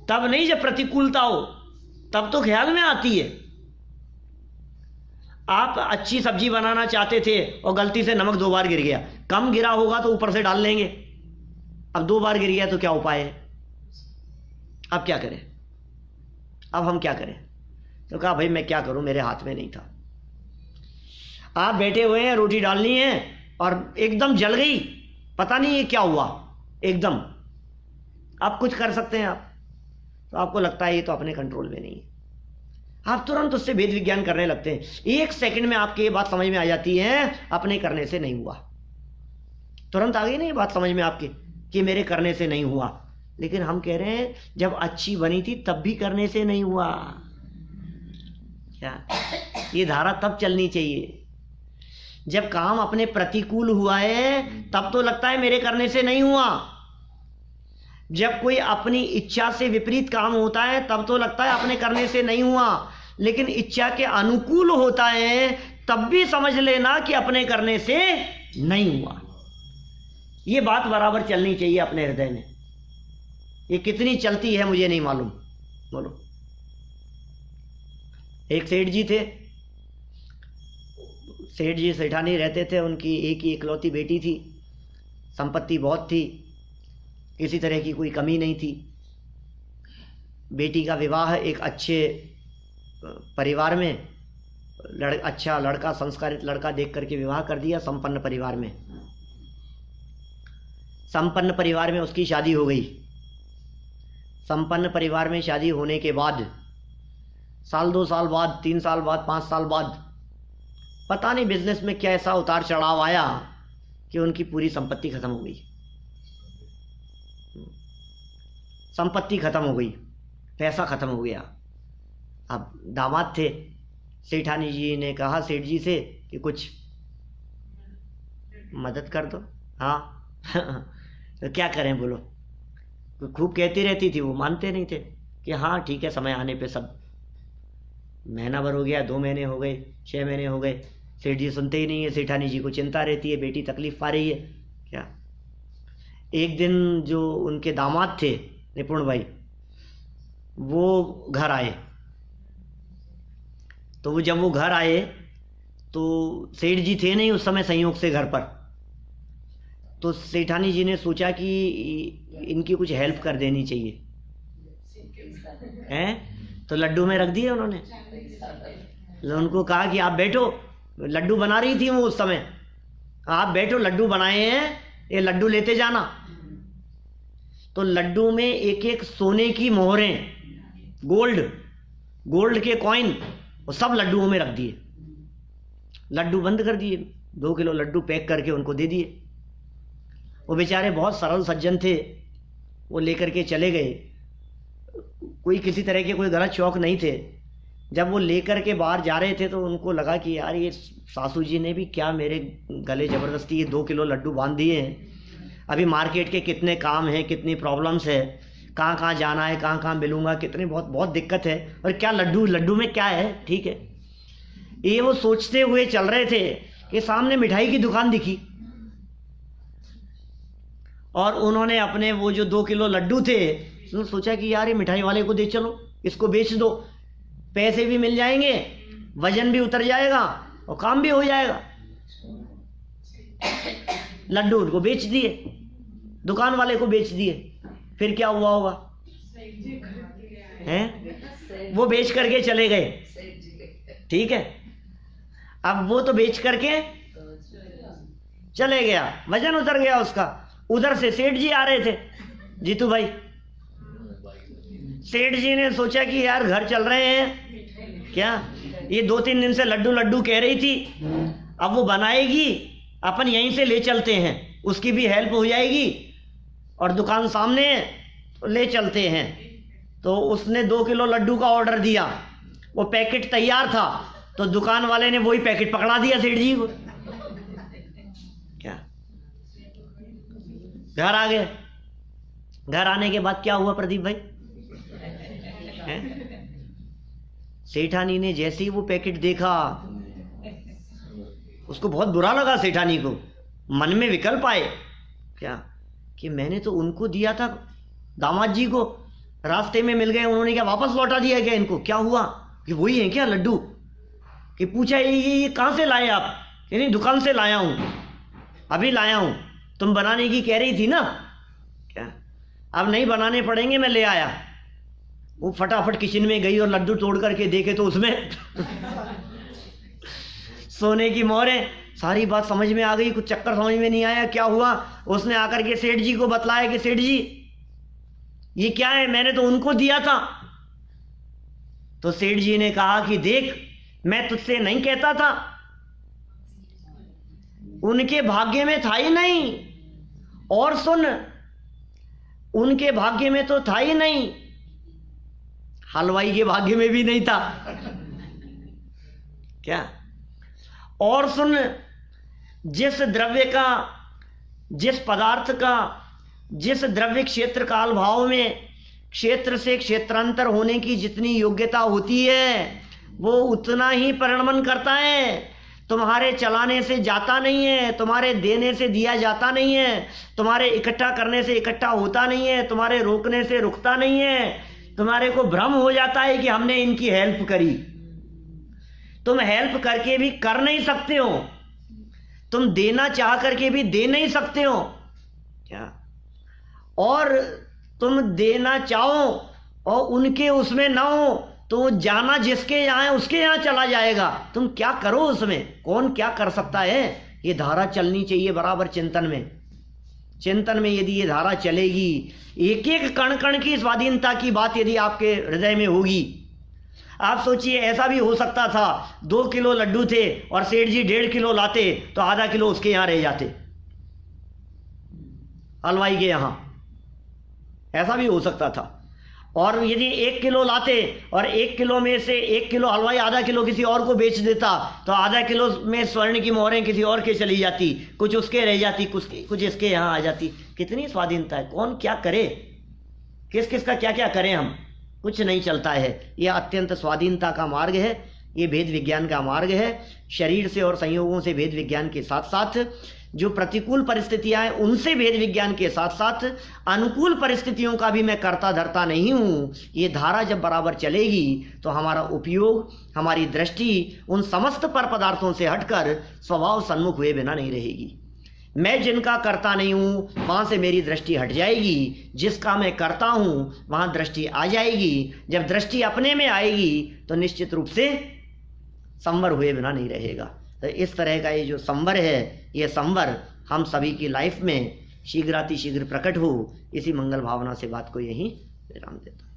तब नहीं जब प्रतिकूलता हो, तब तो ख्याल में आती है। आप अच्छी सब्जी बनाना चाहते थे और गलती से नमक 2 बार गिर गया, कम गिरा होगा तो ऊपर से डाल लेंगे। अब 2 बार गिर गया तो क्या उपाय है? अब क्या करें? अब हम क्या करें? तो कहा भाई मैं क्या करूं, मेरे हाथ में नहीं था। आप बैठे हुए हैं, रोटी डालनी है और एकदम जल गई, पता नहीं ये क्या हुआ एकदम। आप कुछ कर सकते हैं आप, तो आपको लगता है ये तो अपने कंट्रोल में नहीं है। आप तुरंत उससे भेद विज्ञान करने लगते हैं। 1 सेकंड में आपकी ये बात समझ में आ जाती है, अपने करने से नहीं हुआ। तुरंत आ गई ना ये बात समझ में आपके कि मेरे करने से नहीं हुआ। लेकिन हम कह रहे हैं जब अच्छी बनी थी तब भी करने से नहीं हुआ। क्या? ये धारा तब चलनी चाहिए जब काम अपने प्रतिकूल हुआ है, तब तो लगता है मेरे करने से नहीं हुआ। जब कोई अपनी इच्छा से विपरीत काम होता है तब तो लगता है अपने करने से नहीं हुआ। लेकिन इच्छा के अनुकूल होता है तब भी समझ लेना कि अपने करने से नहीं हुआ। ये बात बराबर चलनी चाहिए अपने हृदय में। ये कितनी चलती है मुझे नहीं मालूम। बोलो। एक सेठ जी थे, सेठ जी सेठानी रहते थे, उनकी एक ही इकलौती बेटी थी। संपत्ति बहुत थी, किसी तरह की कोई कमी नहीं थी। बेटी का विवाह एक अच्छे परिवार में, अच्छा लड़का, संस्कारित लड़का देख करके विवाह कर दिया संपन्न परिवार में। संपन्न परिवार में उसकी शादी हो गई। संपन्न परिवार में शादी होने के बाद साल 2 साल बाद, 3 साल बाद, 5 साल बाद पता नहीं बिजनेस में क्या ऐसा उतार चढ़ाव आया कि उनकी पूरी संपत्ति खत्म हो गई। संपत्ति खत्म हो गई, पैसा खत्म हो गया। अब दामाद थे, सेठानी जी ने कहा सेठ जी से कि कुछ मदद कर दो। हाँ तो क्या करें बोलो। खूब कहती रहती थी, वो मानते नहीं थे कि हाँ ठीक है, समय आने पे सब। महीना भर हो गया, 2 महीने हो गए, 6 महीने हो गए, सेठ जी सुनते ही नहीं है। सेठानी जी को चिंता रहती है, बेटी तकलीफ पा रही है क्या। एक दिन जो उनके दामाद थे निपुण भाई, वो घर आए। तो वो जब वो घर आए तो सेठ जी थे नहीं उस समय संयोग से घर पर। तो सेठानी जी ने सोचा कि इनकी कुछ हेल्प कर देनी चाहिए, हैं। तो लड्डू में रख दिए उन्होंने। उनको कहा कि आप बैठो, लड्डू बना रही थी वो उस समय, आप बैठो, लड्डू बनाए हैं, ये लड्डू लेते जाना। तो लड्डू में एक एक सोने की मोहरें, गोल्ड के कॉइन, वो सब लड्डुओं में रख दिए। लड्डू बंद कर दिए, 2 किलो लड्डू पैक करके उनको दे दिए। वो बेचारे बहुत सरल सज्जन थे, वो लेकर के चले गए। कोई किसी तरह के कोई गलत शौक नहीं थे। जब वो लेकर के बाहर जा रहे थे तो उनको लगा कि यार ये सासू जी ने भी क्या मेरे गले ज़बरदस्ती ये 2 किलो लड्डू बांध दिए हैं। अभी मार्केट के कितने काम हैं, कितनी प्रॉब्लम्स है, कहाँ कहाँ जाना है, कहाँ कहाँ मिलूँगा, कितनी बहुत दिक्कत है, और क्या लड्डू में क्या है। ठीक है, ये वो सोचते हुए चल रहे थे कि सामने मिठाई की दुकान दिखी और उन्होंने अपने वो जो 2 किलो लड्डू थे, उन्होंने सोचा कि यार ये मिठाई वाले को दे चलो, इसको बेच दो, पैसे भी मिल जाएंगे, वजन भी उतर जाएगा और काम भी हो जाएगा। लड्डू उनको बेच दिए, दुकान वाले को बेच दिए। फिर क्या हुआ होगा, हैं? वो बेच करके चले गए। ठीक है, अब वो तो बेच करके चले गया, वजन उतर गया उसका। उधर से सेठ जी आ रहे थे, जीतू भाई। सेठ जी ने सोचा कि यार घर चल रहे हैं क्या, ये 2-3 दिन से लड्डू कह रही थी, अब वो बनाएगी, अपन यहीं से ले चलते हैं, उसकी भी हेल्प हो जाएगी और दुकान सामने है, तो ले चलते हैं। तो उसने 2 किलो लड्डू का ऑर्डर दिया, वो पैकेट तैयार था, तो दुकान वाले ने वही पैकेट पकड़ा दिया सेठ जी को। क्या, घर आ गए। घर आने के बाद क्या हुआ प्रदीप भाई, सेठानी ने जैसे ही वो पैकेट देखा, उसको बहुत बुरा लगा। सेठानी को मन में विकल्प आए, क्या कि मैंने तो उनको दिया था, दामाद जी को, रास्ते में मिल गए, उन्होंने क्या वापस लौटा दिया क्या इनको, क्या हुआ कि वही है क्या लड्डू। कि पूछा ये कहाँ से लाए आप, कि नहीं दुकान से लाया हूँ, अभी लाया हूँ, तुम बनाने की कह रही थी ना, क्या अब नहीं बनाने पड़ेंगे, मैं ले आया। वो फटाफट किचन में गई और लड्डू तोड़ करके देखे तो उसमें सोने की मोहरें। सारी बात समझ में आ गई, कुछ चक्कर समझ में नहीं आया क्या हुआ। उसने आकर के सेठ जी को बतलाया कि सेठ जी ये क्या है, मैंने तो उनको दिया था। तो सेठ जी ने कहा कि देख, मैं तुझसे नहीं कहता था, उनके भाग्य में था ही नहीं, और सुन, उनके भाग्य में तो था ही नहीं, हलवाई के भाग्य में भी नहीं था। क्या, और सुन, जिस द्रव्य का, जिस पदार्थ का, जिस द्रव्य क्षेत्र काल भाव में क्षेत्र से क्षेत्रांतर होने की जितनी योग्यता होती है, वो उतना ही परिणमन करता है। तुम्हारे चलाने से जाता नहीं है, तुम्हारे देने से दिया जाता नहीं है, तुम्हारे इकट्ठा करने से इकट्ठा होता नहीं है, तुम्हारे रोकने से रुकता नहीं है। तुम्हारे को भ्रम हो जाता है कि हमने इनकी हेल्प करी। तुम हेल्प करके भी कर नहीं सकते हो, तुम देना चाह करके भी दे नहीं सकते हो। क्या, और तुम देना चाहो और उनके उसमें ना हो तो जाना जिसके यहाँ है उसके यहाँ चला जाएगा। तुम क्या करो उसमें, कौन क्या कर सकता है। ये धारा चलनी चाहिए बराबर चिंतन में। चिंतन में यदि ये धारा चलेगी, एक एक कण कण की स्वाधीनता की बात यदि आपके हृदय में होगी। आप सोचिए, ऐसा भी हो सकता था 2 किलो लड्डू थे और सेठ जी 1.5 किलो लाते तो आधा किलो उसके यहाँ रह जाते, हलवाई के यहाँ। ऐसा भी हो सकता था। और यदि 1 किलो लाते और 1 किलो में से 1 किलो हलवाई आधा किलो किसी और को बेच देता तो आधा किलो में स्वर्ण की मोहरें किसी और के चली जाती, कुछ उसके रह जाती, कुछ इसके यहाँ आ जाती। कितनी स्वाधीनता है, कौन क्या करे, किस किस का क्या क्या करें हम, कुछ नहीं चलता है। यह अत्यंत स्वाधीनता का मार्ग है, ये भेद विज्ञान का मार्ग है। शरीर से और संयोगों से भेद विज्ञान के साथ साथ जो प्रतिकूल परिस्थितियां हैं उनसे भेद विज्ञान के साथ साथ अनुकूल परिस्थितियों का भी मैं करता धरता नहीं हूँ। ये धारा जब बराबर चलेगी तो हमारा उपयोग, हमारी दृष्टि उन समस्त पर पदार्थों से हटकर स्वभाव सन्मुख हुए बिना नहीं रहेगी। मैं जिनका करता नहीं हूँ वहाँ से मेरी दृष्टि हट जाएगी, जिसका मैं करता हूँ वहाँ दृष्टि आ जाएगी। जब दृष्टि अपने में आएगी तो निश्चित रूप से संवर हुए बिना नहीं रहेगा। तो इस तरह का ये जो संवर है, ये संवर हम सभी की लाइफ में शीघ्रातिशीघ्र प्रकट हो, इसी मंगल भावना से बात को यहीं विराम देता हूँ।